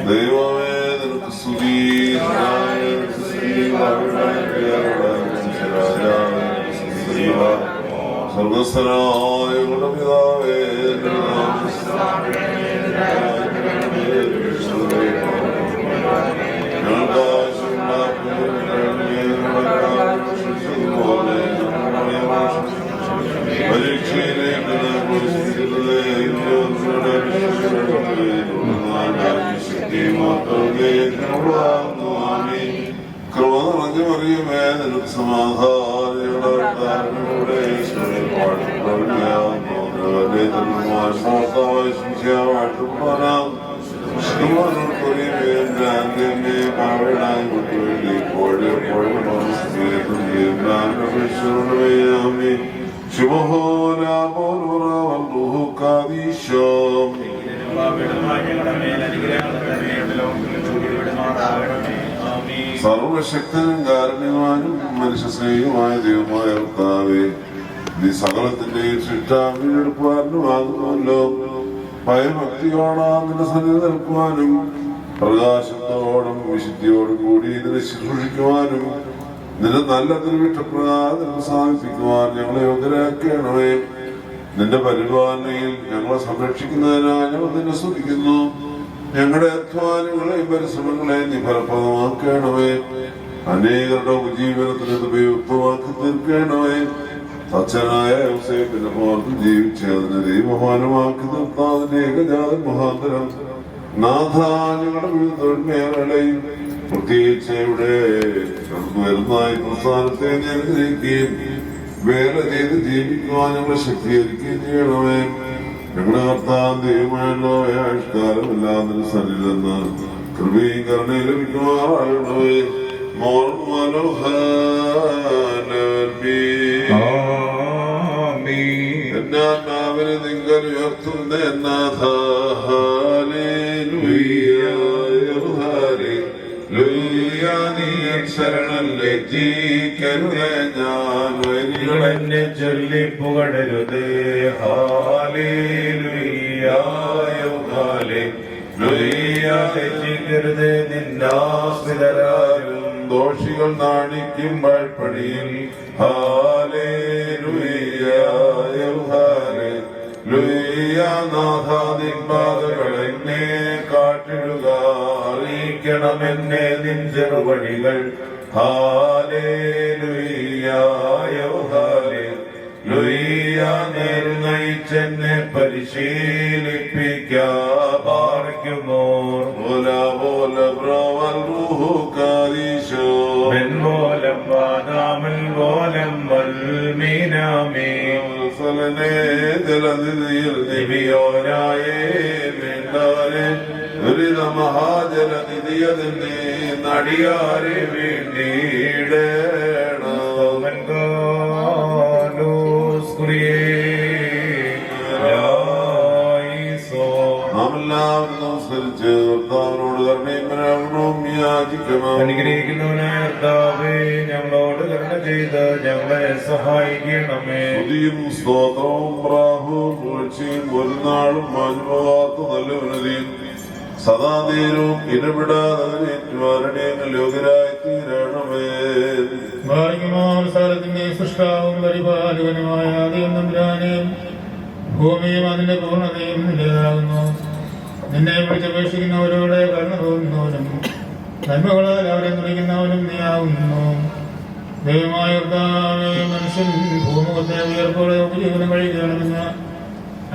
ദൈവമേ നിനക്ക് സ്തുതി. സർവസ്വനായ പിതാവേ, പരീക്ഷയിലേക്ക് കൃപ നിറഞ്ഞു മറിയുമേ നിനക്ക് സമാധാനങ്ങളുടെ സർവശക്തനും കാരുണ്യവാനും മനുഷ്യസ്നേഹിയുമായ ദൈവമായ കർത്താവേ, നീ സകലത്തിന്റെയും ശിക്ഷാവിനെടുക്കുവാനുമാകുമല്ലോ. ഭയഭക്തിയോടാം നിന്റെ സന്നിധി നിൽക്കുവാനും പ്രകാശത്തോടും വിശുദ്ധിയോടും കൂടി ഇതിനെ ശുശ്രൂഷിക്കുവാനും നിന്റെ നല്ല തിരുവിഷ്ടപ്രകാരം സാധിപ്പിക്കുവാൻ ഞങ്ങളെ യോഗ്യരാക്കണമേ. നിന്റെ പരിപാലനയിൽ ഞങ്ങളെ സംരക്ഷിക്കുന്നതിനായി ഞങ്ങൾ നിന്നെ സ്തുതിക്കുന്നു. ഞങ്ങളുടെ അധ്വാനങ്ങളെയും പരിശ്രമങ്ങളെയും നീ ഫലപ്രദമാക്കണമേ. അനേകരുടെ ഉപജീവനത്തിന് ഇത് ഉപയുക്തമാക്കി തീർക്കണമേ. അച്ഛനായ യോസേഫിന്റെ മോർത്ത് ജീവിച്ച് അതിനെ ദൈവമാനമാക്കി നിർത്താതിന്റെ ഏകജാതൻ മുഖാന്തരം നാഥ ഞങ്ങളുടെ വിവിധ തൊഴിൽമേഖലയും പ്രത്യേകിച്ച് ഇവിടെ വരുന്ന ഈ പ്രസ്ഥാനത്തെ അനുഗ്രഹിക്കുകയും വേല ചെയ്ത് ജീവിക്കുവാൻ ഞങ്ങളെ ശക്തീകരിക്കുകയും ചെയ്യണമേ. ഞങ്ങളുടെ കർത്താവ് ദൈവമായുള്ള ആവിഷ്കാരമില്ലാതെ സന്നിധെന്ന് കൃപയും കരുണയും ലഭിക്കുമാറാകണമേ. മോർ എന്നാത്മാവിനെ നിങ്ങൾ ഉയർത്തുന്ന എന്നാഥ ശരണം ലജ്ജിക്കരുതേ. ഞാൻ വരികളെന്നെ ചൊല്ലി പുകഴരുതേ. ലജ്ജിക്കരുതേ നിന്നാസ്മിതരായും ദോഷികൾ നാണിക്കും വാഴ്പടിയിൽ. നാഥാദിൻപാതകൾ എന്നെ കാട്ടിടുക. അറിയിക്കണമെന്നെ നിൻ ചെറുവഴികൾ. നേരു നയിച്ചെന്നെ പരിശീലിപ്പിക്കുമോ. ജലനിധിയിൽ നിബിയോനായേ വേണ്ടവരെ ദുരിത മഹാജലനിധിയതിനെ നടിയാരെ വേണ്ടിയിടേണം. നാമെല്ലാവരും നമസ്കരിച്ച് കർത്താവിനോട് കരുണയും യാചിക്കണം. അനുഗ്രഹിക്കുന്നവനായ കർത്താവേ, ഞങ്ങളോട് കരുണ ചെയ്ത് ഞങ്ങളെ സഹായിക്കണമേ. സ്തുതിയും സ്തോത്രവും പ്രാഭവും പുകഴ്ചയും ഒരു നാളും മാഞ്ഞുപോകാത്ത നല്ല ഉന്നതിയും സദാനേരവും ഇടപെടാതെ ഏറ്റുവാരണങ്ങൾ യോഗ്യരായി തീരണമേ. സ്ഥലത്തിന്റെ സൃഷ്ടാവും പരിപാലകനുമായ ദൈവം തമ്പുരാനെയും ഭൂമിയും അതിന്റെ പൂർണ്ണതയും നിലയാകുന്നു. നിന്നെ വിളിച്ചപേക്ഷിക്കുന്നവരോട് കരുണ തോന്നുന്നവനും നന്മകളാൽ അവരെ തുടിക്കുന്നവനും നീയാകുന്നു. ദൈവമായ കർത്താവേ, മനുഷ്യൻ ഭൂമുഖത്തെ ഉയർപ്പോടെ ഉപജീവനം കഴിക്കണമെന്ന്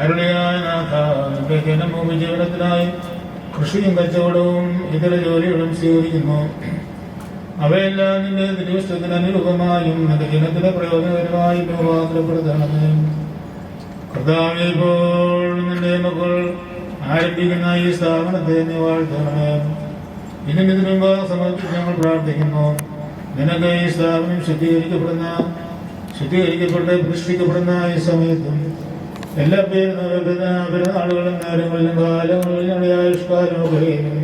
അരുളിയായ നാഥ, നിന്റെ ജനം ഉപജീവനത്തിനായി കൃഷിയും കച്ചവടവും ഇതര ജോലികളും സ്വീകരിക്കുന്നു. അവയെല്ലാം നിന്റെ തിരുവഷ്ടത്തിന് അനുരൂപമായും നിന്റെ ജനത്തിന് പ്രയോജനകരമായും രൂപാന്തരപ്പെടുത്തണമേ. കർത്താവേ, ഇപ്പോൾ നിന്റെ മക്കൾ ആരംഭിക്കുന്ന ഈ സ്ഥാപനത്തെ നീ വാഴ്ത്തണമേ. ഇതിന് മുമ്പ് സമർപ്പിച്ച് ഞങ്ങൾ പ്രാർത്ഥിക്കുന്നു. നിനക്ക് ഈ സ്ഥാപനം ശുദ്ധീകരിക്കപ്പെട്ട് പ്രതിഷ്ഠിക്കപ്പെടുന്ന ഈ സമയത്തും എല്ലാ പെരുന്നാളുകളും നേരങ്ങളിലും കാലങ്ങളിലും ഞങ്ങളുടെ ആയുഷ്കാലം കഴിയുന്നു.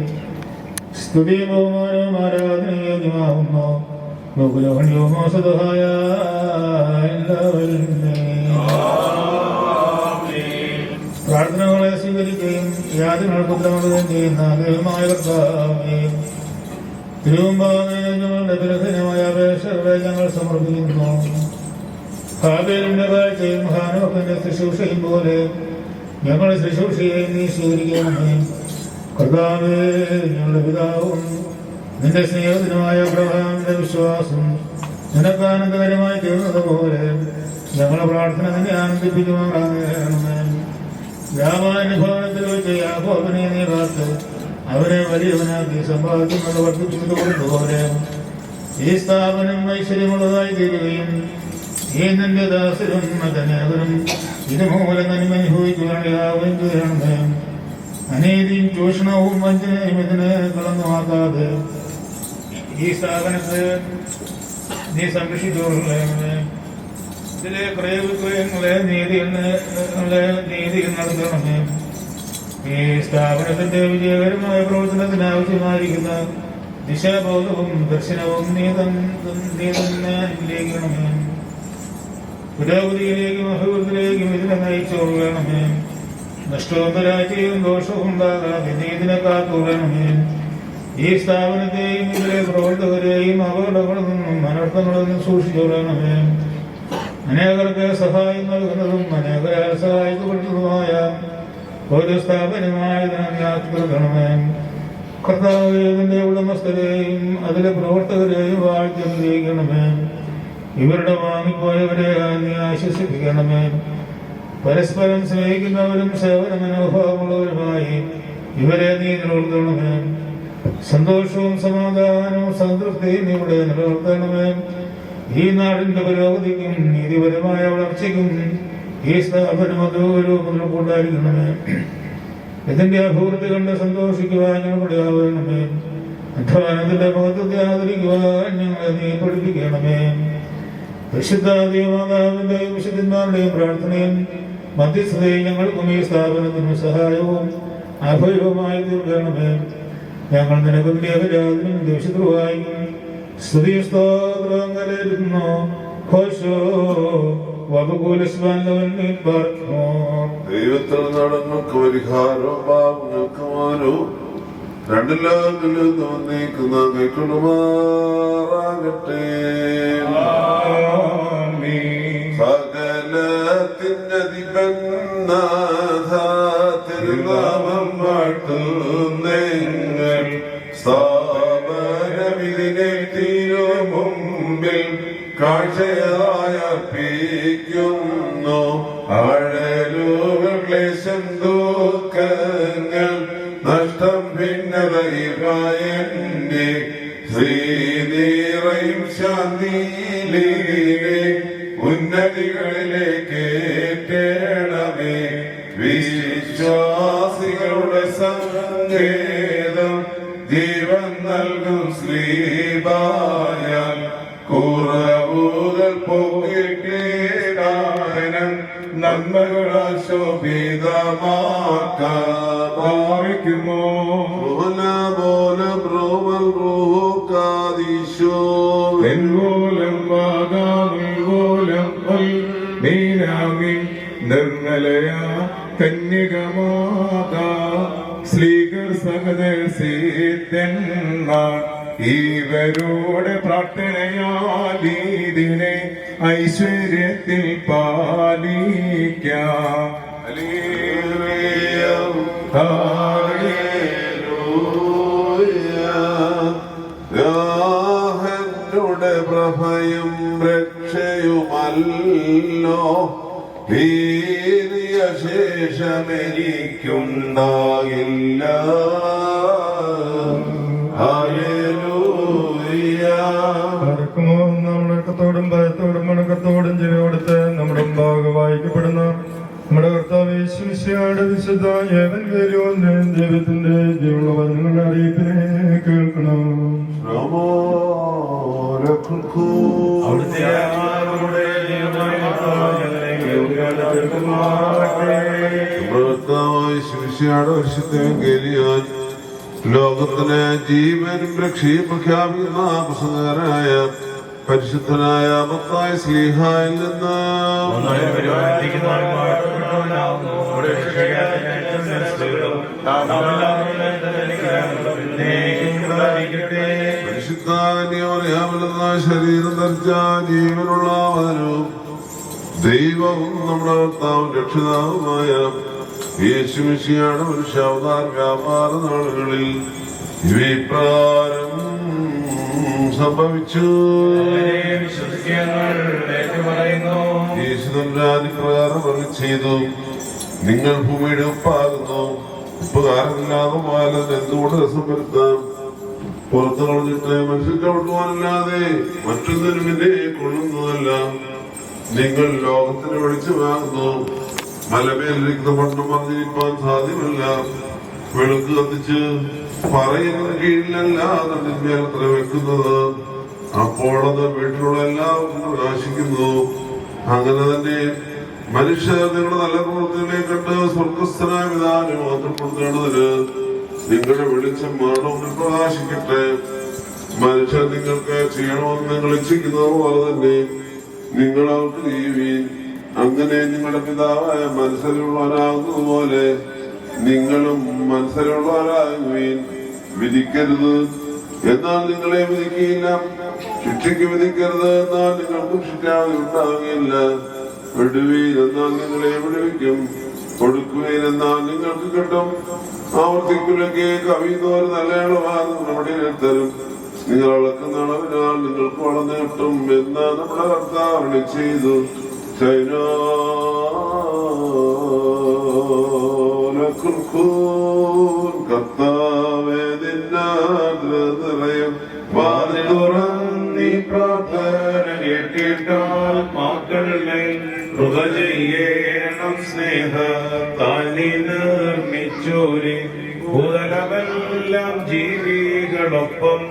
സ്തുതിയും ബഹുമാനവും ആരാധനയോഗ്യമാകുന്നു. സഹായ പ്രാർത്ഥനകളെ സ്വീകരിക്കുകയും യാതനകൾക്ക് ഉത്തരവുകയും ചെയ്യുന്ന ദൈവമായ കർത്താവേ, തിരുവമ്പാകങ്ങളുടെ ബലഹീനമായ അപേക്ഷകളെ ഞങ്ങൾ സമർപ്പിക്കുന്നു. ഹാബേലിന്റെ കാഴ്ചയും ഹാനോക്കിന്റെ ശുശ്രൂഷയും പോലെ ഞങ്ങളുടെ ശുശ്രൂഷയെയും നീ സ്വീകരിക്കണമേ. കർത്താവേ, ഞങ്ങളുടെ പിതാവും നിന്റെ സ്നേഹത്തിനുമായ അബ്രഹാമിന്റെ വിശ്വാസം നിനക്ക് ആനന്ദകരമായി തീർന്നത് പോലെ ഞങ്ങളുടെ പ്രാർത്ഥന നിന്നെ ആനന്ദിപ്പിക്കുമാറാകണമേ. യാവാന്റെ ഭവനത്തിൽ വെച്ച് യാക്കോബിനെ നീ കാത്ത് അവരെ വലിയവനാക്കി സമ്പാദിക്കുന്നത് വർദ്ധിപ്പിച്ചത് കൊണ്ടുപോലെ ഈ സ്ഥാപനം ഐശ്വര്യമുള്ളതായി തീരുകയും ഈ നിന്റെ ദാസരും മതനേവരും ഇതുമൂലം നന്മനുഭവിക്കുകയാവുകയും ചെയ്യണമേ. അനീതിയും ചൂഷണവും വഞ്ചനയും ഇതിനെ കളന്നുമാക്കാതെ ഈ സ്ഥാപനത്തെ നീ സംരക്ഷിച്ചുകൊള്ളണമേ. ഇതിലെ ക്രയവിക്രയങ്ങളെ നീതിയിൽ നടത്തണമേ. ഈ സ്ഥാപനത്തിന്റെ വിജയകരമായ പ്രവർത്തനത്തിന് ആവശ്യമായിരിക്കുന്ന ദിശാബോധവും ദർശനവും നീ തന്നെ അനുഗ്രഹിക്കണമേ. പുരോഗതിയിലേക്കും അഭിവൃദ്ധിയിലേക്കും ഇതിനെ നയിച്ചുകൊള്ളണമേ. നഷ്ടവും പരാജയവും ദോഷവും ഉണ്ടാകാതെ നീ ഇതിനെ കാത്തുകൊള്ളണമേ. ഈ സ്ഥാപനത്തെയും ഇതിലെ പ്രവർത്തകരെയും അപകടങ്ങളിൽ നിന്നും അനർത്ഥങ്ങളിൽ നിന്നും സൂക്ഷിച്ചുകൊള്ളണമേ. അനേകർക്ക് സഹായം നൽകുന്നതും അനേകരാൽ സഹായിക്കപ്പെട്ടതുമായ ഒരു സ്ഥാപനമായതിനാക്കണമേ. കർത്താവ് ഇതിന്റെ ഉടമസ്ഥരെയും അതിലെ പ്രവർത്തകരെയും വാഴ്ത്തി അനുഗ്രഹിക്കണമേ. ഇവരുടെ വാങ്ങിപ്പോയവരെ നീ ആശ്വസിപ്പിക്കണമേ. പരസ്പരം സ്നേഹിക്കുന്നവരും സേവന മനോഭാവമുള്ളവരുമായി ഇവരെ നീ നിലനിർത്തണമേ. സന്തോഷവും സമാധാനവും സംതൃപ്തിയും ഇവിടെ നിലനിർത്തണമേ. ഈ നാടിന്റെ പുരോഗതിക്കും നീതിപരമായ വളർച്ചയ്ക്കും ഈ സ്ഥാപനം കൊണ്ടായിരിക്കണമേ. ഇതിന്റെ അഭിവൃദ്ധി കണ്ട് സന്തോഷിക്കുവാൻ ഞങ്ങളുടെ ആവരണമേ. അധ്വാനത്തിന്റെ മഹത്വത്തെ ആദരിക്കുവാൻ ഞങ്ങളെ നീ പഠിപ്പിക്കണമേ. പരിശുദ്ധാദിമാതാവിന്റെയും വിശുദ്ധന്മാരുടെയും പ്രാർത്ഥനയും മധ്യസ്ഥതയും ഞങ്ങൾക്കും ഈ സ്ഥാപനത്തിനും സഹായവും അഭയവുമായി തീർക്കണമേ. ഞങ്ങൾ നിനക്ക് ദേവരാജനും ദേവശത്രുവായി സ്തുതി സ്തോത്രം കലരുന്നു. ദൈവത്തിൽ നടങ്ങൾക്ക് പരിഹാരവും പാപങ്ങൾക്ക് മാനവും രണ്ടില്ലാങ്കിലും തോന്നിക്കുന്ന കൈക്കൊള്ളുമാറാകട്ടെ. സകലത്തിനധിപന്നാഥ തിരുനാമം പാട്ടുന്നെങ്ങൾ സ്ഥാപനമിതിനെ തിരു മുമ്പിൽ കാഴ്ചയായി അർപ്പിക്കുന്നു. അഴലുകൾ ക്ലേശം ദുഃഖങ്ങൾ നഷ്ടം ഭിന്നതയിന്റെ ശ്രീനിറയും ശാന്തിയിലെ ഉന്നതികളിലേക്ക് ഏറ്റണമേ. വിശ്വാസികളുടെ സങ്കേതം ജീവൻ നൽകും ശ്രീബായാൽ കുറവുകൾ പോകിട്ടേനം നന്മകളാൽ ശോഭിതമാക്കുമോ. നിർമ്മലയാ കന്യകമാതാ സ്ലീകർ സഹദർശിതന്മാർ ഇവരുടെ പ്രാർത്ഥനയാൽ ഇതിനെ ഐശ്വര്യത്തിൽ പാലിക്കാം. യുടെ പ്രഭയും രക്ഷയുമല്ലോ ഭീതിയ ശേഷമെനിക്കുണ്ടാകില്ല. ോടും ഭയത്തോടും മണക്കത്തോടും ജനയോടത്ത് നമ്മുടെ മുമ്പാകെ വായിക്കപ്പെടുന്ന നമ്മുടെ കർത്താവ് യേശുമിശിഹായുടെ വിശുദ്ധ ഏവൻഗേലിയോന്റെയും ദൈവത്തിന്റെ ജീവനുള്ള വചനങ്ങളുടെ അറിയിപ്പിനെ കേൾക്കണം. അവിടുത്തെ ഭർത്താവായി ശിവശിയുടെ വർഷത്തെങ്കിലും ലോകത്തിന് ജീവൻ രക്ഷയും പ്രഖ്യാപിക്കുന്ന പ്രസംഗകനായ പരിശുദ്ധനായ മത്തായ സ്ലീഹായിൽ നിന്ന് പരിശുദ്ധാനിയോറിയാമലെന്ന ശരീരം ധരിച്ച ജീവനുള്ള വചനവും ദൈവവും നമ്മുടെ കർത്താവും രക്ഷിതാവുമായ യേശുമിശിയാണ് മനുഷ്യാവതാര വ്യാപാര നാളുകളിൽ ഇവപ്രകാരം സംഭവിച്ചു. യേശുദാനിപ്രകാരം അരുളി ചെയ്തു, നിങ്ങൾ ഭൂമിയുടെ ഉപ്പാകുന്നു. ഉപ്പുകാരമില്ലാതെ പോയാലും എന്തുകൊണ്ട് രസം വരുത്താം? പുറത്തു കളഞ്ഞിട്ട് മനുഷ്യൻ ചവിട്ടുവാനല്ലാതെ മറ്റൊന്നിനും എന്നെ കൊള്ളുന്നതല്ല. നിങ്ങൾ ലോകത്തിന് വെളിച്ചമാകുന്നു. മലമേലിരിക്കുന്ന പട്ടണം പറഞ്ഞിരിക്കാൻ സാധ്യമല്ല. വിളക്ക് കത്തിച്ച് പറയുന്ന കീഴിലല്ല അതിന്മേലത്ര വെക്കുന്നത്. അപ്പോൾ അത് വീട്ടിലുള്ള എല്ലാവർക്കും പ്രകാശിക്കുന്നു. അങ്ങനെ തന്നെ മനുഷ്യർ നിങ്ങളുടെ നല്ല പ്രവൃത്തികളെ കണ്ട് സ്വർഗസ്ഥനായ പിതാവിനെ മാത്രപ്പെടുത്തേണ്ടതിന് നിങ്ങളുടെ വെളിച്ചം മാനവത്തിൽ പ്രകാശിക്കട്ടെ. മനുഷ്യർ നിങ്ങൾക്ക് ചെയ്യണമെന്ന് നിങ്ങൾ ഇച്ഛിക്കുന്നത് പോലെ തന്നെ നിങ്ങൾ അവർക്ക് ചെയ്യുവീൻ. അങ്ങനെ നിങ്ങളുടെ പിതാവായ മനസ്സിലുള്ളവരാകുന്നത് പോലെ നിങ്ങളും മനസ്സിലുള്ളവരാകുവീൻ. വിധിക്കരുത്, എന്നാൽ നിങ്ങളെ വിധിക്കുകയില്ല. ശിക്ഷയ്ക്ക് വിധിക്കരുത്, എന്നാൽ നിങ്ങൾക്ക് ശിക്ഷാവധി ഉണ്ടാവുകയില്ല. വിടുവീൻ, എന്നാൽ നിങ്ങളെ വിടുവിക്കും. കൊടുക്കുവീൻ, എന്നാൽ നിങ്ങൾക്ക് കിട്ടും. ആവർത്തിക്കുമെങ്കിൽ കവിതോര് നല്ല ഇളവാണ് നമ്മുടെ തരും. നിങ്ങൾ അളക്കുന്ന അളവിനാൽ നിങ്ങൾക്ക് വളർന്നു കിട്ടും എന്ന് നമ്മുടെ കർത്താവ് അരുളി ചെയ്തു. കർത്താവേ നിന്നയും വാതിലുറന്നീ പ്രാർത്ഥന കേട്ടിട്ടാൽ മക്കളെ മൃഗ ചെയ്യണം സ്നേഹ താനി നിർമ്മിച്ചോരെ ഭൂതലമെല്ലാം ജീവികളൊപ്പം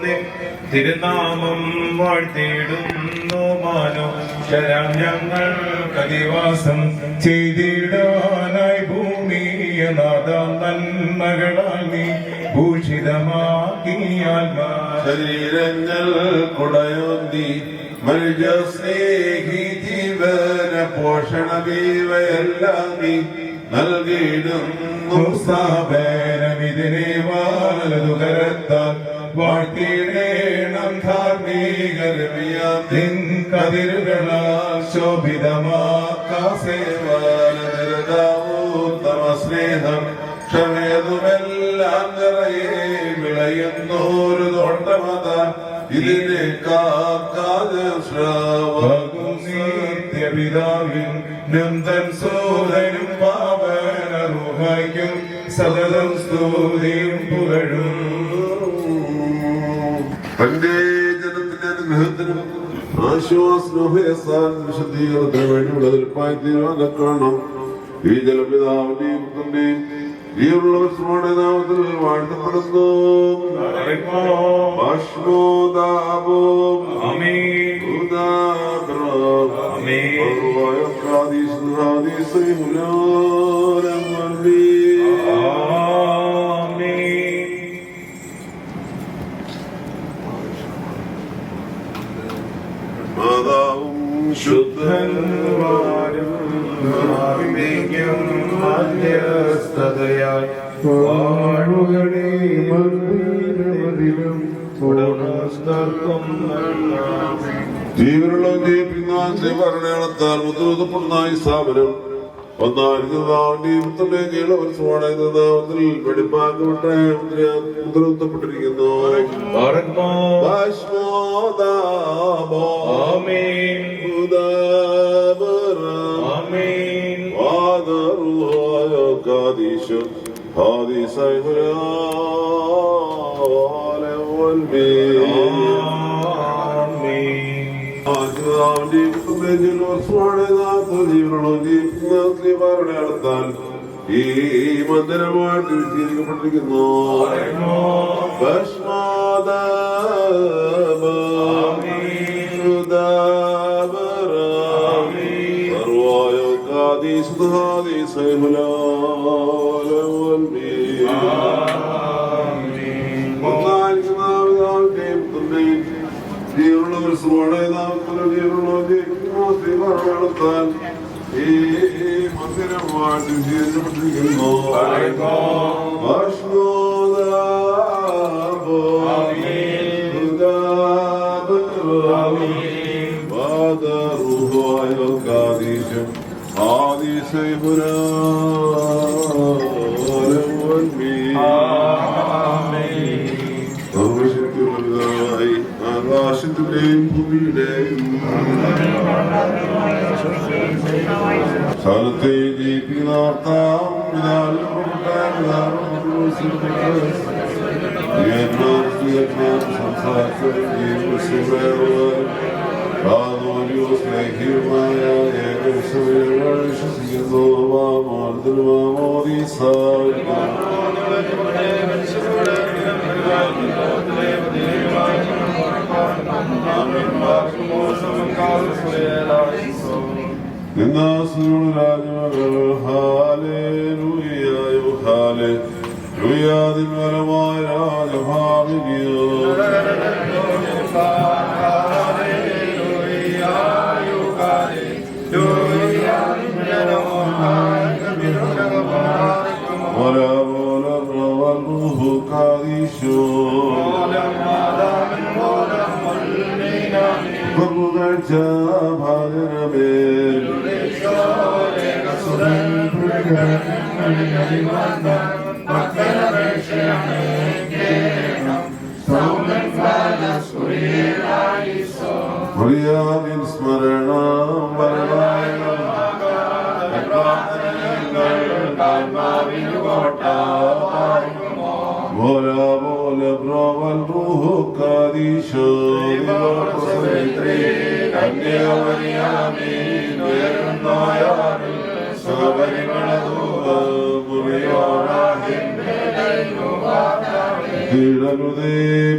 തിരുനാമം വാഴ്ത്തിയിടുന്നു. മാനോ ശരം ഞങ്ങൾ കതിവാസം ചെയ്തിടാനായി ഭൂമിയ നാദാം നന്മകളാൽ നീ ഭൂഷിതമാക്കിയാൽ ശരീരങ്ങൾ കുടയോന്തി മനുജ സ്നേഹി ജീവന പോഷണമീവയെല്ലാം നീ നൽകിയിടുന്നു. സ്ഥാപനമിതിനെ വാലതു കരത്താൽ വാഴ്ത്തിയിടേണം. ധാർമ്മികരമിയാം നിൻ കതിരുകളാൽ ശോഭിതമാക്കാസേവാനതമ സ്നേഹം ക്ഷമേതുമെല്ലാം നിറയെ വിളയുന്നോരു തോട്ടമത ഇതിനെ കാക്കാതെ ശ്രാവകും നിത്യപിതാവിൻ നന്ദൻ സോദരും പാവനറുഹായിക്കും സതതം സ്തുതിയും പുകഴും. തന്റെ ജനത്തിന്റെ അനുഗ്രഹത്തിനും ആശ്വാസനും വിശുദ്ധീകരണത്തിന് വേണ്ടിയുള്ള എളുപ്പമായി തീരുമാനം കാണണം. ഈ ജലപിതാവിന്റെയും പുത്രന്റെയും ജീവനുള്ളവരുടെ നാമത്തിൽ വാഴ്ത്തപ്പെടുന്നു. മാതാവും ശുദ്ധന്മാരും മധ്യസ്ഥതയായി വാഴുകളെ മന്ദിരമതിലും ജീവനുള്ള ഭരണത്താൽ മുദ്രപ്പെടുന്ന ഈ സ്ഥാപനം ഒന്നായിരിക്കുന്നതിൽ വെടിപ്പാക്കപ്പെട്ട മുദ്രപ്പെട്ടിരിക്കുന്നു. ാൽ ഈ മന്ദിരമായിട്ട് വിശദീകരിക്കപ്പെട്ടിരിക്കുന്നു. സർവായ ആകാശത്തിന്റെയും ഭൂമിയുടെയും സ്ഥലത്തെ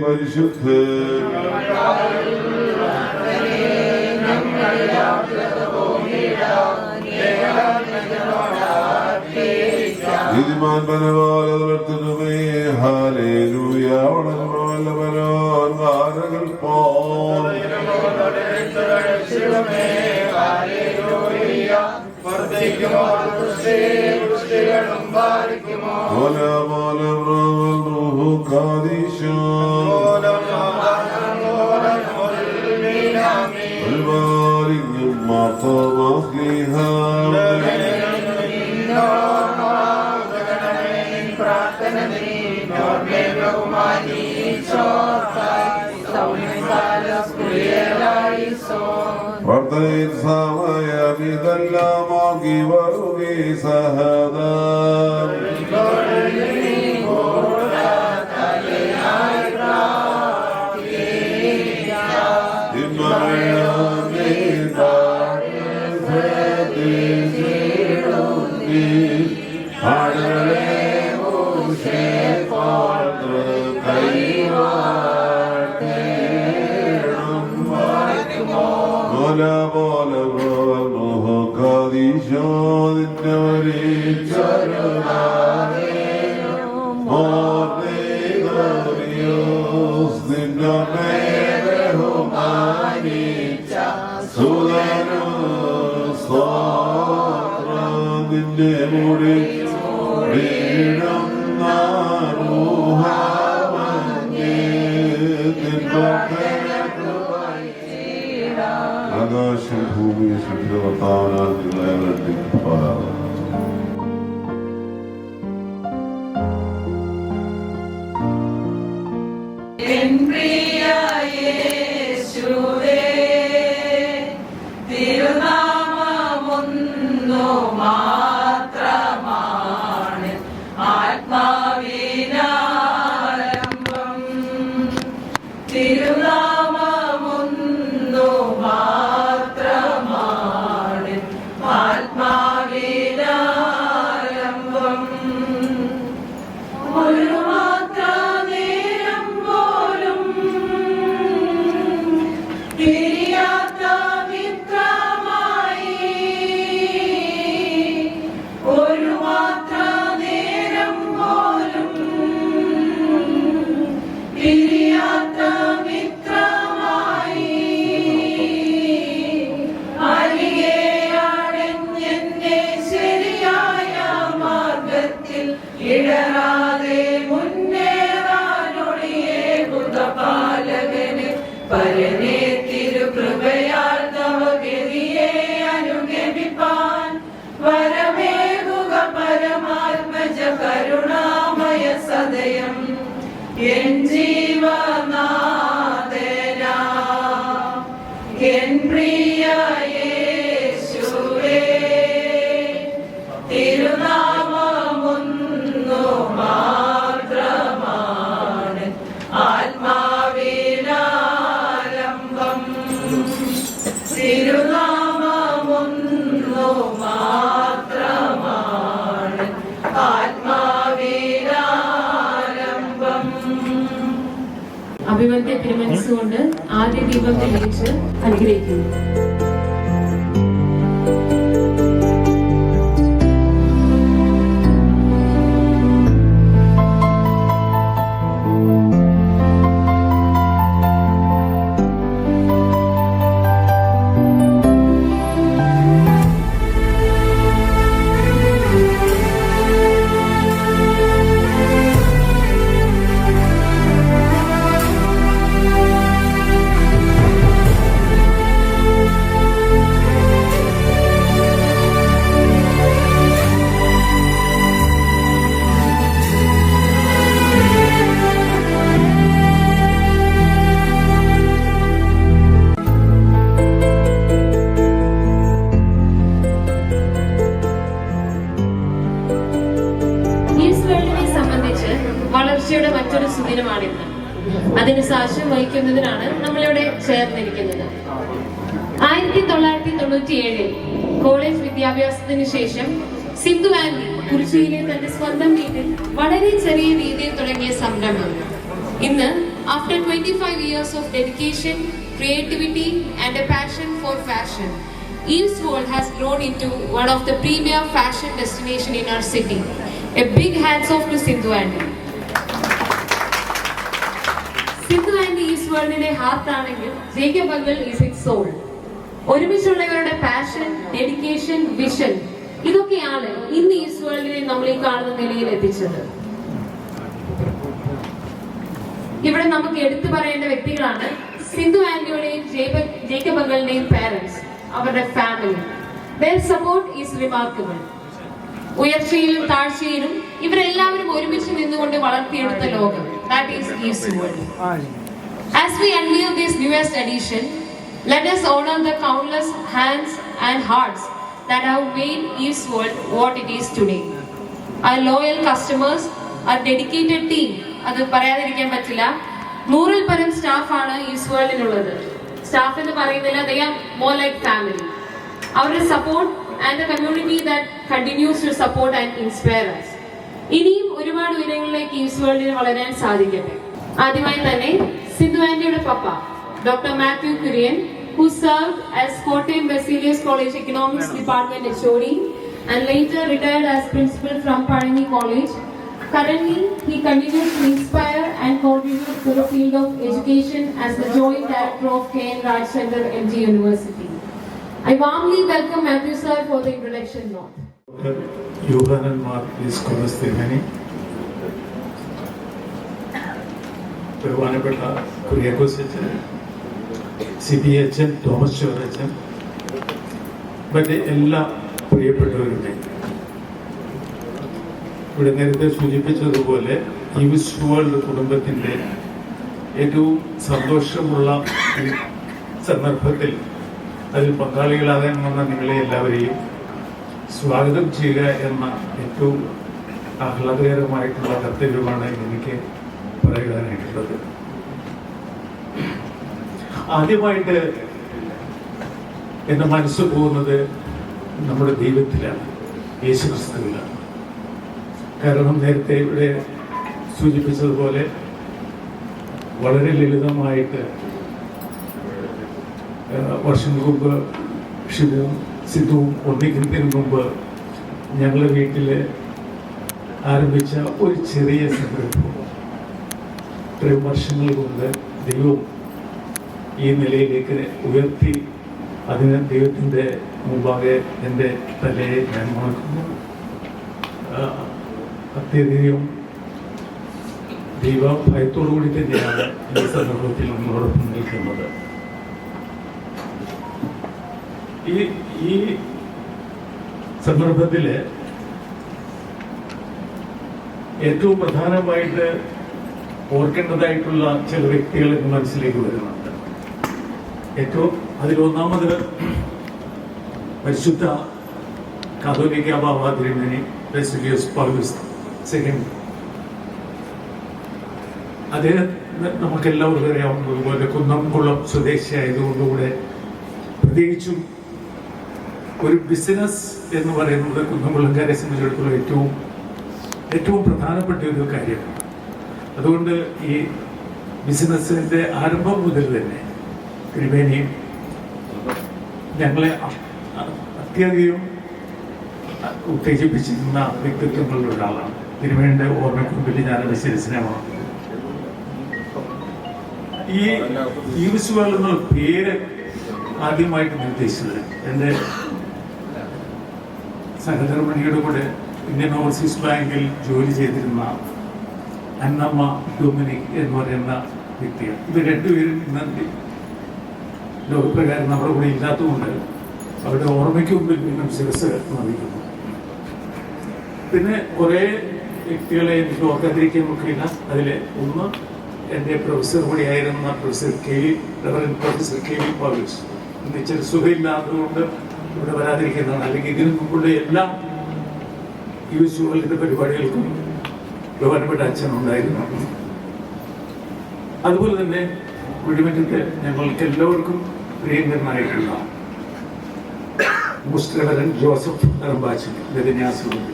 പരിശുദ്ധ നീതിമാൻ ബലവാനേ ഹല്ലേലൂയ വളർന്ന ബലവാൻ വാരകൾ വർദ്ധയിൽ സമയമിതെല്ലാമാക്കി വരുകി സഹദ ആകാശം ഭൂമിയെ ശുദ്ധിവർത്താവനാൽ നിങ്ങളെ ഒരു മാത്ര നേരം പോലും സദയം എൻ ജീവനാഥനാ എൻ പ്രിയ യേശുവേ തിരുനാമമൊന്നു മാത്രമാണ് ആത്മാവിലാലംബം തിരുനാമമൊന്നു മാത്രമാണ് ആത്മാവിലാലംബം. അഭിവന്ദ്യ തിരുമനസ്സുകൊണ്ട് ആദ്യ ദീപം തെളിയിച്ച് അനുഗ്രഹിക്കുന്നു. വളർച്ചയുടെ മറ്റൊരു സുദിനമാണിന്ന്. അതിന് സാക്ഷ്യം വഹിക്കുന്നതിനാണ് നമ്മളിവിടെ ചേർന്നിരിക്കുന്നത്. 1997 കോളേജ് വിദ്യാഭ്യാസത്തിന് ശേഷം സിന്ധു ആൻഡി കുറിച്ചിയിലെ തന്റെ സ്വന്തം വീട്ടിൽ വളരെ ചെറിയ രീതിയിൽ തുടങ്ങിയ സംരംഭം ഇന്ന് after 25 years of dedication, creativity and a passion for fashion, Eve's World has grown into one of the premier fashion destination in our city. A big hands off to Sindhu Andy. Sindhu Andy Eve's World's heart ആണെങ്കിൽ Jacob uncle is its soul. ഒരുമിച്ചുള്ളവരുടെ passion, dedication, vision ഇതൊക്കെയാണ് ഇന്ന് is വേൾഡിനെ നമ്മൾ ഈ കാണുന്ന നിലയിൽ എത്തിച്ചത്. ഇവിടെ നമുക്ക് എടുത്തു പറയേണ്ട വ്യക്തികളാണ് സിന്ധു ആൻഡിയുടെയും ജേക്കബ് അങ്കിളിന്റെയും പാരന്റ്സ്, അവരുടെ family. Their support is remarkable. ഉയർച്ചയിലും താഴ്ചയിലും ഇവരെല്ലാവരും ഒരുമിച്ച് നിന്നുകൊണ്ട് വളർത്തിയെടുത്ത ലോകം, that is Eve's World. As we unveil this newest edition, let us honor the countless hands and hearts that have made Eve's World what it is today. Our loyal customers, our dedicated team, അത് പറയാതിരിക്കാൻ പറ്റില്ല. 100-ൽ പരം സ്റ്റാഫാണ് Eve's Worldനുള്ളത്. Staff എന്ന് പറയുന്നില്ല, they are more like family. അവരുടെ support and the community that continues to support and inspire us. ഇനിയും ഒരുപാട് ഉയരങ്ങളിലേക്ക് ഈവ്സ് വേൾഡിന് വളരാൻ സാധിക്കട്ടെ. ആദ്യമായി തന്നെ സിന്ധു ആൻഡിയുടെ പപ്പ doctor Mathew Kurian, who served as Kottayam Basilius College Economics Department HOD and later retired as principal from Parani College. Currently, he continues to inspire and contribute to the field of education as the Joint Director of K.N. Raj Center, MG University. I warmly welcome Matthew sir for the introduction note. Yohannan മാർക്കീസ് കൊലസ് തിരുമേനി, ബഹുമാനപ്പെട്ട കുര്യാക്കോസ് അച്ഛൻ, സിബി അച്ഛൻ, Thomas ചോറച്ചൻ, മറ്റ് എല്ലാ പ്രിയപ്പെട്ടവരുടെ ഇവിടെ നേരത്തെ സൂചിപ്പിച്ചതുപോലെ ഈവ്സ് വേൾഡ് കുടുംബത്തിൻ്റെ ഏറ്റവും സന്തോഷമുള്ള സന്ദർഭത്തിൽ അതിൽ പങ്കാളികളാകാൻ വന്ന നിങ്ങളെ എല്ലാവരെയും സ്വാഗതം ചെയ്യുക എന്ന ഏറ്റവും ആഹ്ലാദകരമായിട്ടുള്ള കർത്തവ്യമാണ് എനിക്ക് പറയുവാനായിട്ടുള്ളത്. ആദ്യമായിട്ട് എൻ്റെ മനസ്സ് പോകുന്നത് നമ്മുടെ ദൈവത്തിലാണ്, യേശുക്രിസ്തുവിലാണ്. കാരണം നേരത്തെ ഇവിടെ സൂചിപ്പിച്ചതുപോലെ വളരെ ലളിതമായിട്ട് വർഷങ്ങൾക്ക് മുമ്പ് ഷിബുവും സിദ്ധുവും ഒന്നിക്കുന്നതിന് മുമ്പ് ഞങ്ങളുടെ വീട്ടിൽ ആരംഭിച്ച ഒരു ചെറിയ സംരംഭം ഇത്രയും വർഷങ്ങൾ കൊണ്ട് ദൈവം ഈ നിലയിലേക്ക് ഉയർത്തി. അതിന് ദൈവത്തിൻ്റെ മുമ്പാകെ എൻ്റെ തലയെ ഞാൻ വണക്കുന്നു. അത്യധികം ദൈവ ഭയത്തോടുകൂടി തന്നെയാണ് ഈ സന്ദർഭത്തിൽ നമ്മളോടൊപ്പം നിൽക്കുന്നത്. ഈ സന്ദർഭത്തിൽ ഏറ്റവും പ്രധാനമായിട്ട് ഓർക്കേണ്ടതായിട്ടുള്ള ചില വ്യക്തികൾ എന്റെ മനസ്സിലേക്ക് വരുന്നുണ്ട്. ഏറ്റവും അതിലൊന്നാമത് പരിശുദ്ധ കാതോലിക്ക ബാബ തിരുമേനി ബെസിലിയോസ് പൗലോസ് സെക്കൻഡ്. അദ്ദേഹം നമുക്കെല്ലാവർക്കും അറിയാവുന്നതുപോലെ കുന്നംകുളം സ്വദേശിയായതുകൊണ്ടുകൂടെ പ്രത്യേകിച്ചും ഒരു ബിസിനസ് എന്ന് പറയുന്നത് കുന്നംകുളംകാരെ സംബന്ധിച്ചിടത്തോളം ഏറ്റവും പ്രധാനപ്പെട്ട ഒരു കാര്യമാണ്. അതുകൊണ്ട് ഈ ബിസിനസ്സിന്റെ ആരംഭം മുതൽ തന്നെ തിരുമേനിയും ഞങ്ങളെ അത്യധികം ഉത്തേജിപ്പിച്ചിരുന്ന വ്യക്തിത്വങ്ങളിൽ ഒരാളാണ്. തിരുമേനിയുടെ ഓർമ്മയ്ക്ക് മുമ്പിൽ ഞാനത് ശിരസ്നേഹമാണ്. ഈ വിശ്വാസം എന്നുള്ള പേര് ആദ്യമായിട്ട് നിർദ്ദേശിച്ചത് എൻ്റെ സഹധർമ്മിണിയുടെ കൂടെ ഇന്ത്യൻ ഓവർസീസ് ബാങ്കിൽ ജോലി ചെയ്തിരുന്ന അന്നമ്മ ഡൊമിനിക് എന്ന് പറയുന്ന വ്യക്തിയാണ്. ഇവർ രണ്ടുപേരും ഇന്ന് ലോകപ്രകാരം നമ്മുടെ കൂടെ ഇല്ലാത്തതുകൊണ്ട് അവരുടെ ഓർമ്മയ്ക്ക് മുമ്പിൽ വീണ്ടും ശിരസ് നമിക്കുന്നു. പിന്നെ കുറേ വ്യക്തികളെ എനിക്ക് ഓർക്കാതിരിക്കാൻ നോക്കിയില്ല. അതിൽ ഒന്ന് എൻ്റെ പ്രൊഫസർ കൂടിയായിരുന്ന പ്രൊഫസർ കെ വി പൗലോസ്. ഇച്ചിരി സുഖമില്ലാത്തതുകൊണ്ട് ഇവിടെ വരാതിരിക്കുന്നതാണ്. അല്ലെങ്കിൽ ഇതിനു മുമ്പുള്ള എല്ലാ യൂസുകളുടെ പരിപാടികൾക്കും ബഹുമാനപ്പെട്ട അച്ഛനുണ്ടായിരുന്നു. അതുപോലെ തന്നെ കുഴിമറ്റത്ത് ഞങ്ങൾക്ക് എല്ലാവർക്കും പ്രിയങ്കരനായിട്ടുള്ള മോസ്റ്റ് റെവറൻഡ് ജോസഫ് അറമ്പാച്ചൻ ഗതിന്യാസമുണ്ട്.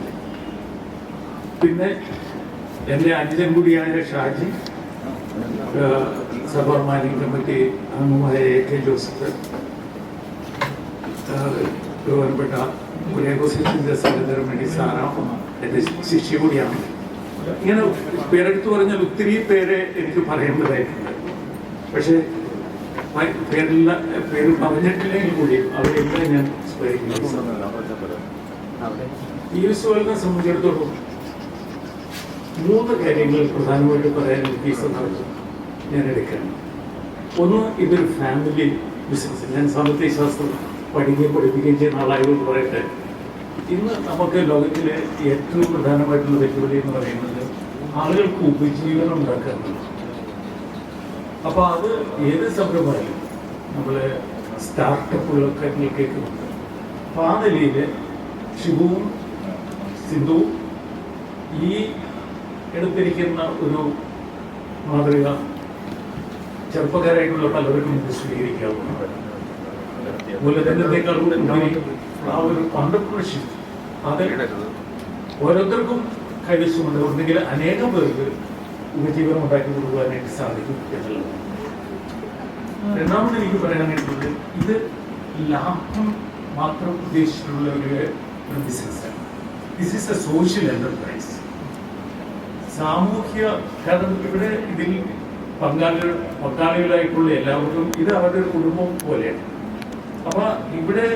പിന്നെ എൻ്റെ അനുജൻ കൂടിയായ ഷാജി, സഭാ മാനേജിംഗ് കമ്മിറ്റി അംഗമായ AK ജോസഫ്, ബഹുമാനപ്പെട്ട കുര്യാക്കോസിന്റെ സഹധർമ്മിണി സാറാമ്മ എൻ്റെ ശിഷ്യ കൂടിയാണ്. ഇങ്ങനെ പേരെടുത്ത് പറഞ്ഞാൽ ഒത്തിരി പേരെ എനിക്ക് പറയേണ്ടതായിട്ടുണ്ട്. പക്ഷെ പേര് പറഞ്ഞിട്ടില്ലെങ്കിൽ കൂടി അവരെല്ലാം ഞാൻ ഈ വിശ്വാസിനെ സംബന്ധിച്ചിടത്തോളം 3 കാര്യങ്ങൾ പ്രധാനമായിട്ട് പറയാൻ എനിക്ക് ഈ സന്ദർഭം ഞാൻ എടുക്കണം. ഒന്ന്, ഇതൊരു ഫാമിലി ബിസിനസ്. ഞാൻ സാമ്പത്തിക ശാസ്ത്രം പഠിപ്പിക്കുകയും ചെയ്യുന്ന ആളായതുകൊണ്ട് പറയട്ടെ, ഇന്ന് നമുക്ക് ലോകത്തിലെ ഏറ്റവും പ്രധാനമായിട്ടുള്ള വെല്ലുവിളി എന്ന് പറയുന്നത് ആളുകൾക്ക് ഉപജീവനം ഉണ്ടാക്കാറുണ്ട്. അപ്പോൾ അത് ഏത് സംരംഭമായാലും നമ്മൾ സ്റ്റാർട്ടപ്പുകളൊക്കെ കേൾക്കുന്നുണ്ട്. അപ്പോൾ ആ നിലയിൽ ഷിബുവും സിന്ധുവും ഈ എടുത്തിരിക്കുന്ന ഒരു മാതൃക ചെറുപ്പക്കാരായിട്ടുള്ള പലർക്കും ഇത് സ്വീകരിക്കാവുന്നതാണ്. മൂലധനത്തെക്കാളും ആ ഒരു ഓണ്ടർപ്രണർഷിപ്പ് അത് ഓരോരുത്തർക്കും കൈവശമുണ്ട്. ഉണ്ടെങ്കിൽ അനേകം പേർക്ക് ഉപജീവനം ഉണ്ടാക്കി കൊടുക്കുവാനായിട്ട് സാധിക്കും എന്നുള്ളതാണ്. രണ്ടാമത് എനിക്ക് പറയാനായിട്ടുള്ളത്, ഇത് ലാഭം മാത്രം ഉദ്ദേശിച്ചിട്ടുള്ള ഒരു ബിസിനസ്സാണ്. This is A social enterprise. സാമൂഹ്യ, കാരണം ഇവിടെ ഇതിൽ പങ്കാളികളായിട്ടുള്ള എല്ലാവർക്കും ഇത് അവരുടെ ഒരു കുടുംബം പോലെയാണ്. അപ്പൊ ഇവിടെ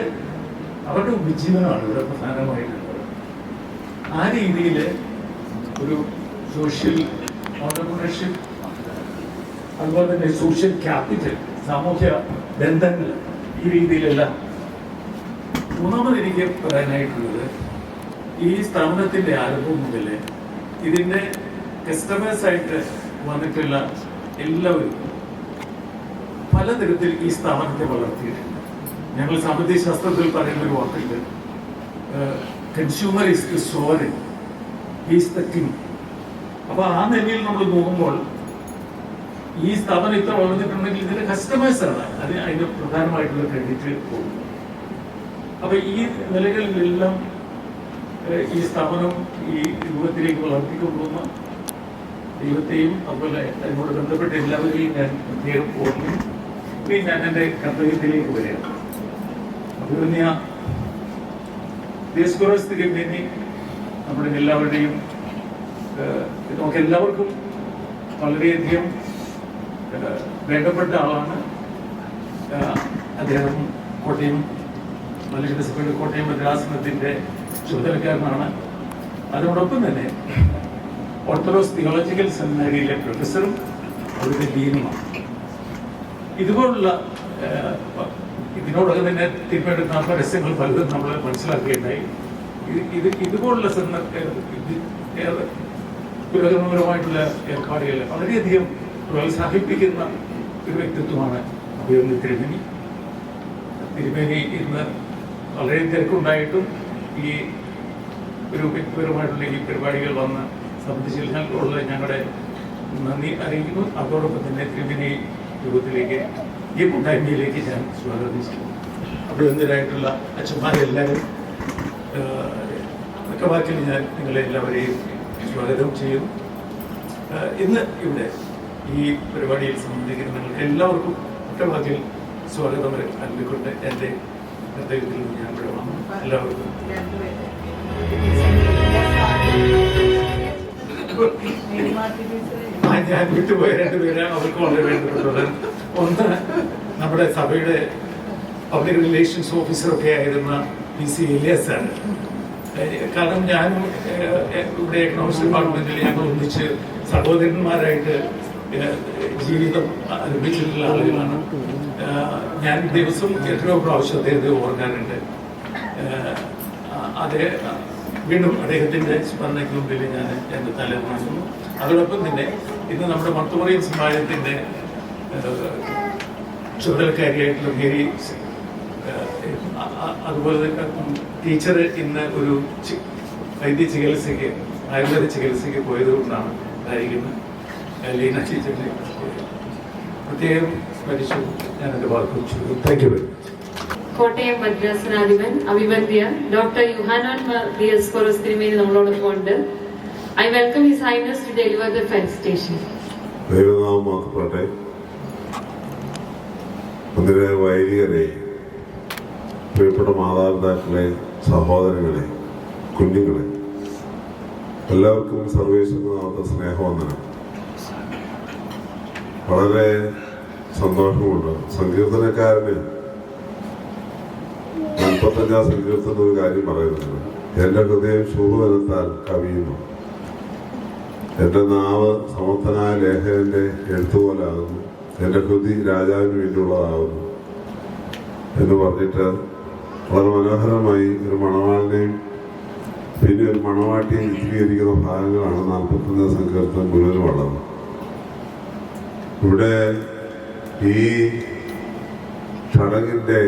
അവരുടെ ഉപജീവനമാണ് ഇവിടെ പ്രധാനമായിട്ടുള്ളത്. ആ രീതിയിൽ ഒരു സോഷ്യൽ ഓണ്ടർപ്രണർഷിപ്പ്, അതുപോലെ തന്നെ സോഷ്യൽ ക്യാപിറ്റൽ, സാമൂഹ്യ ബന്ധങ്ങൾ, ഈ രീതിയിലെല്ലാം. മൂന്നാമത് എനിക്ക് പറയാനായിട്ടുള്ളത്, ഈ സ്ഥാപനത്തിന്റെ ആരംഭം മുതൽ ഇതിന്റെ കസ്റ്റമേഴ്സായിട്ട് വന്നിട്ടുള്ള എല്ലാവരും പലതരത്തിൽ ഈ സ്ഥാപനത്തെ വളർത്തിയിട്ടുണ്ട്. ഞങ്ങൾ സാമ്പത്തിക ശാസ്ത്രത്തിൽ പറയുന്ന ഒരു വാക്കുണ്ട്, consumer is the sovereign, is the king. അപ്പൊ ആ നിലയിൽ നമ്മൾ നോക്കുമ്പോൾ ഈ സ്ഥാപനം ഇത്ര വളർന്നിട്ടുണ്ടെങ്കിൽ ഇതിന്റെ കസ്റ്റമേഴ്സാണ് അതിന്റെ പ്രധാനമായിട്ടുള്ള ക്രെഡിറ്റ് പോകും. അപ്പൊ ഈ നിലകളിലെല്ലാം ഈ സ്ഥാപനം ഈ രൂപത്തിലേക്ക് വളർത്തിക്കൊണ്ടുവന്ന ദൈവത്തെയും അതുപോലെ അതിനോട് ബന്ധപ്പെട്ട എല്ലാവരെയും ഞാൻ പ്രത്യേകം ഓർമ്മയും. ഇനി ഞാൻ എൻ്റെ കർത്തവ്യത്തിലേക്ക് വരികയാണ്. അഭിമന്യ ദേശസ്വരസ്ഥിതിക്ക് വേണ്ടി നമ്മുടെ എല്ലാവരുടെയും നമുക്കെല്ലാവർക്കും വളരെയധികം വേണ്ടപ്പെട്ട ആളാണ് അദ്ദേഹം. കോട്ടയം മലയാള കോട്ടയം ഭദ്രാസനത്തിൻ്റെ ചുമതലക്കാരനാണ്. അതിനോടൊപ്പം തന്നെ ഓർത്തഡോക്സ് തിയോളജിക്കൽ സെമിനാരിയിലെ പ്രൊഫസറും അവരുടെ ഡീനുമാണ്. ഇതുപോലുള്ള ഇതിനോടൊക്കെ തന്നെ തിരുവനന്തപുരത്ത് പരസ്യങ്ങൾ പലതും നമ്മൾ മനസ്സിലാക്കുകയുണ്ടായി. ഇതുപോലുള്ള പുരോഗമനപരമായിട്ടുള്ള ഏർപ്പാടുകൾ വളരെയധികം പ്രോത്സാഹിപ്പിക്കുന്ന ഒരു വ്യക്തിത്വമാണ് അഭിമന്യ തിരുമേനി. തിരുമേനി ഇന്ന് വളരെ തിരക്കുണ്ടായിട്ടും ഈ ഒരു വ്യക്തിപരമായിട്ടുള്ള ഈ പരിപാടികൾ വന്ന് സംബന്ധിച്ചതിനുള്ള ഞങ്ങളുടെ നന്ദി അറിയിക്കുന്നു. അതോടൊപ്പം തന്നെ തിരുമേനി രൂപത്തിലേക്ക് ഈ കൂട്ടായ്മയിലേക്ക് ഞാൻ സ്വാഗതം ചെയ്യുന്നു. അഭിനന്ദരായിട്ടുള്ള അച്ഛന്മാരെല്ലാവരും ഒറ്റവാക്കിൽ ഞാൻ നിങ്ങളെ എല്ലാവരെയും സ്വാഗതം ചെയ്യുന്നു. ഇന്ന് ഇവിടെ ഈ പരിപാടിയിൽ സംബന്ധിക്കുന്ന നിങ്ങൾക്ക് എല്ലാവർക്കും ഒറ്റവാക്കിൽ സ്വാഗതം നൽകിക്കൊണ്ട് എൻ്റെ ഹൃദയത്തിൽ ഞാൻ ഇവിടെ വന്നു. എല്ലാവർക്കും ഞാൻ വിട്ടുപോയ രണ്ടുപേരെ അവർക്ക് വളരെ വേണ്ടപ്പെട്ടത്. ഒന്ന് നമ്മുടെ സഭയുടെ പബ്ലിക് റിലേഷൻസ് ഓഫീസറൊക്കെ ആയിരുന്ന PC ഇലിയാസാണ്. കാരണം ഞാനും ഇവിടെ എക്കണോമിക്സ് ഡിപ്പാർട്ട്മെന്റിൽ ഞങ്ങൾ ഒന്നിച്ച് സഹോദരന്മാരായിട്ട് ജീവിതം ആരംഭിച്ചിട്ടുള്ള ആളുകളാണ്. ഞാൻ ദിവസം എത്രയോ പ്രാവശ്യം അദ്ദേഹത്തെ ഓർക്കാറുണ്ട്. വീണ്ടും അദ്ദേഹത്തിന്റെ സ്മരണയ്ക്ക് മുമ്പിൽ ഞാൻ എന്റെ തല വഹിക്കുന്നു. അതോടൊപ്പം തന്നെ ഇന്ന് നമ്മുടെ മർത്തുമറിയം സമാജത്തിന്റെ ചുമതലക്കാരിയായിട്ടുള്ള മേരി, അതുപോലെ തന്നെ ടീച്ചർ ഇന്ന് ഒരു വൈദ്യ ചികിത്സയ്ക്ക് ആയുർവേദ ചികിത്സയ്ക്ക് പോയത് കൊണ്ടാണ് ഉണ്ടായിരിക്കുന്നത്. ലീന ടീച്ചറിനെ പ്രത്യേകം സ്മരിച്ചു ഞാൻ എൻ്റെ വാക്ക് വെച്ചു. Thank you very much. Kottayam ഭദ്രാസനാധിപൻ അഭിവന്ദ്യ ഡോക്ടർ യുഹാനോൻ ദിയസ്കോറസ് തിരുമേനി നമ്മളോടൊപ്പം ഉണ്ട്. I welcome his highness to deliver the felicitation. ദൈവനാമം മാത്തപ്പെട്ടെ. അതിലെ വൈദികരെ, പ്രിയപ്പെട്ട മാതാപിതാക്കളെ, സഹോദരങ്ങളെ, കുഞ്ഞുങ്ങളെ, എല്ലാവർക്കും സർവേശ്വരനാമത്തെ സ്നേഹവന്ദനം. വളരെ സന്തോഷമുണ്ട്. സങ്കീർത്തനക്കാരന് 45 സങ്കീർത്തന ഒരു കാര്യം പറയുന്നുണ്ട്. എന്റെ ഹൃദയം ശൂഭവനത്താൽ കവിയുന്നു, എന്റെ നാവ് സമർത്ഥനായ ലേഖകന്റെ എഴുത്തുപോലാകുന്നു, എന്റെ ഹൃദി രാജാവിന് വേണ്ടിയുള്ളതാകുന്നു എന്ന് പറഞ്ഞിട്ട് വളരെ മനോഹരമായി ഒരു മണവാളിനെയും പിന്നെ ഒരു മണവാട്ടിയും ചിത്രീകരിക്കുന്ന ഭാഗങ്ങളാണ് 45 സങ്കീർത്തനം മുഴുവനുമുള്ളത്. ഇവിടെ ഈ ചടങ്ങിന്റെ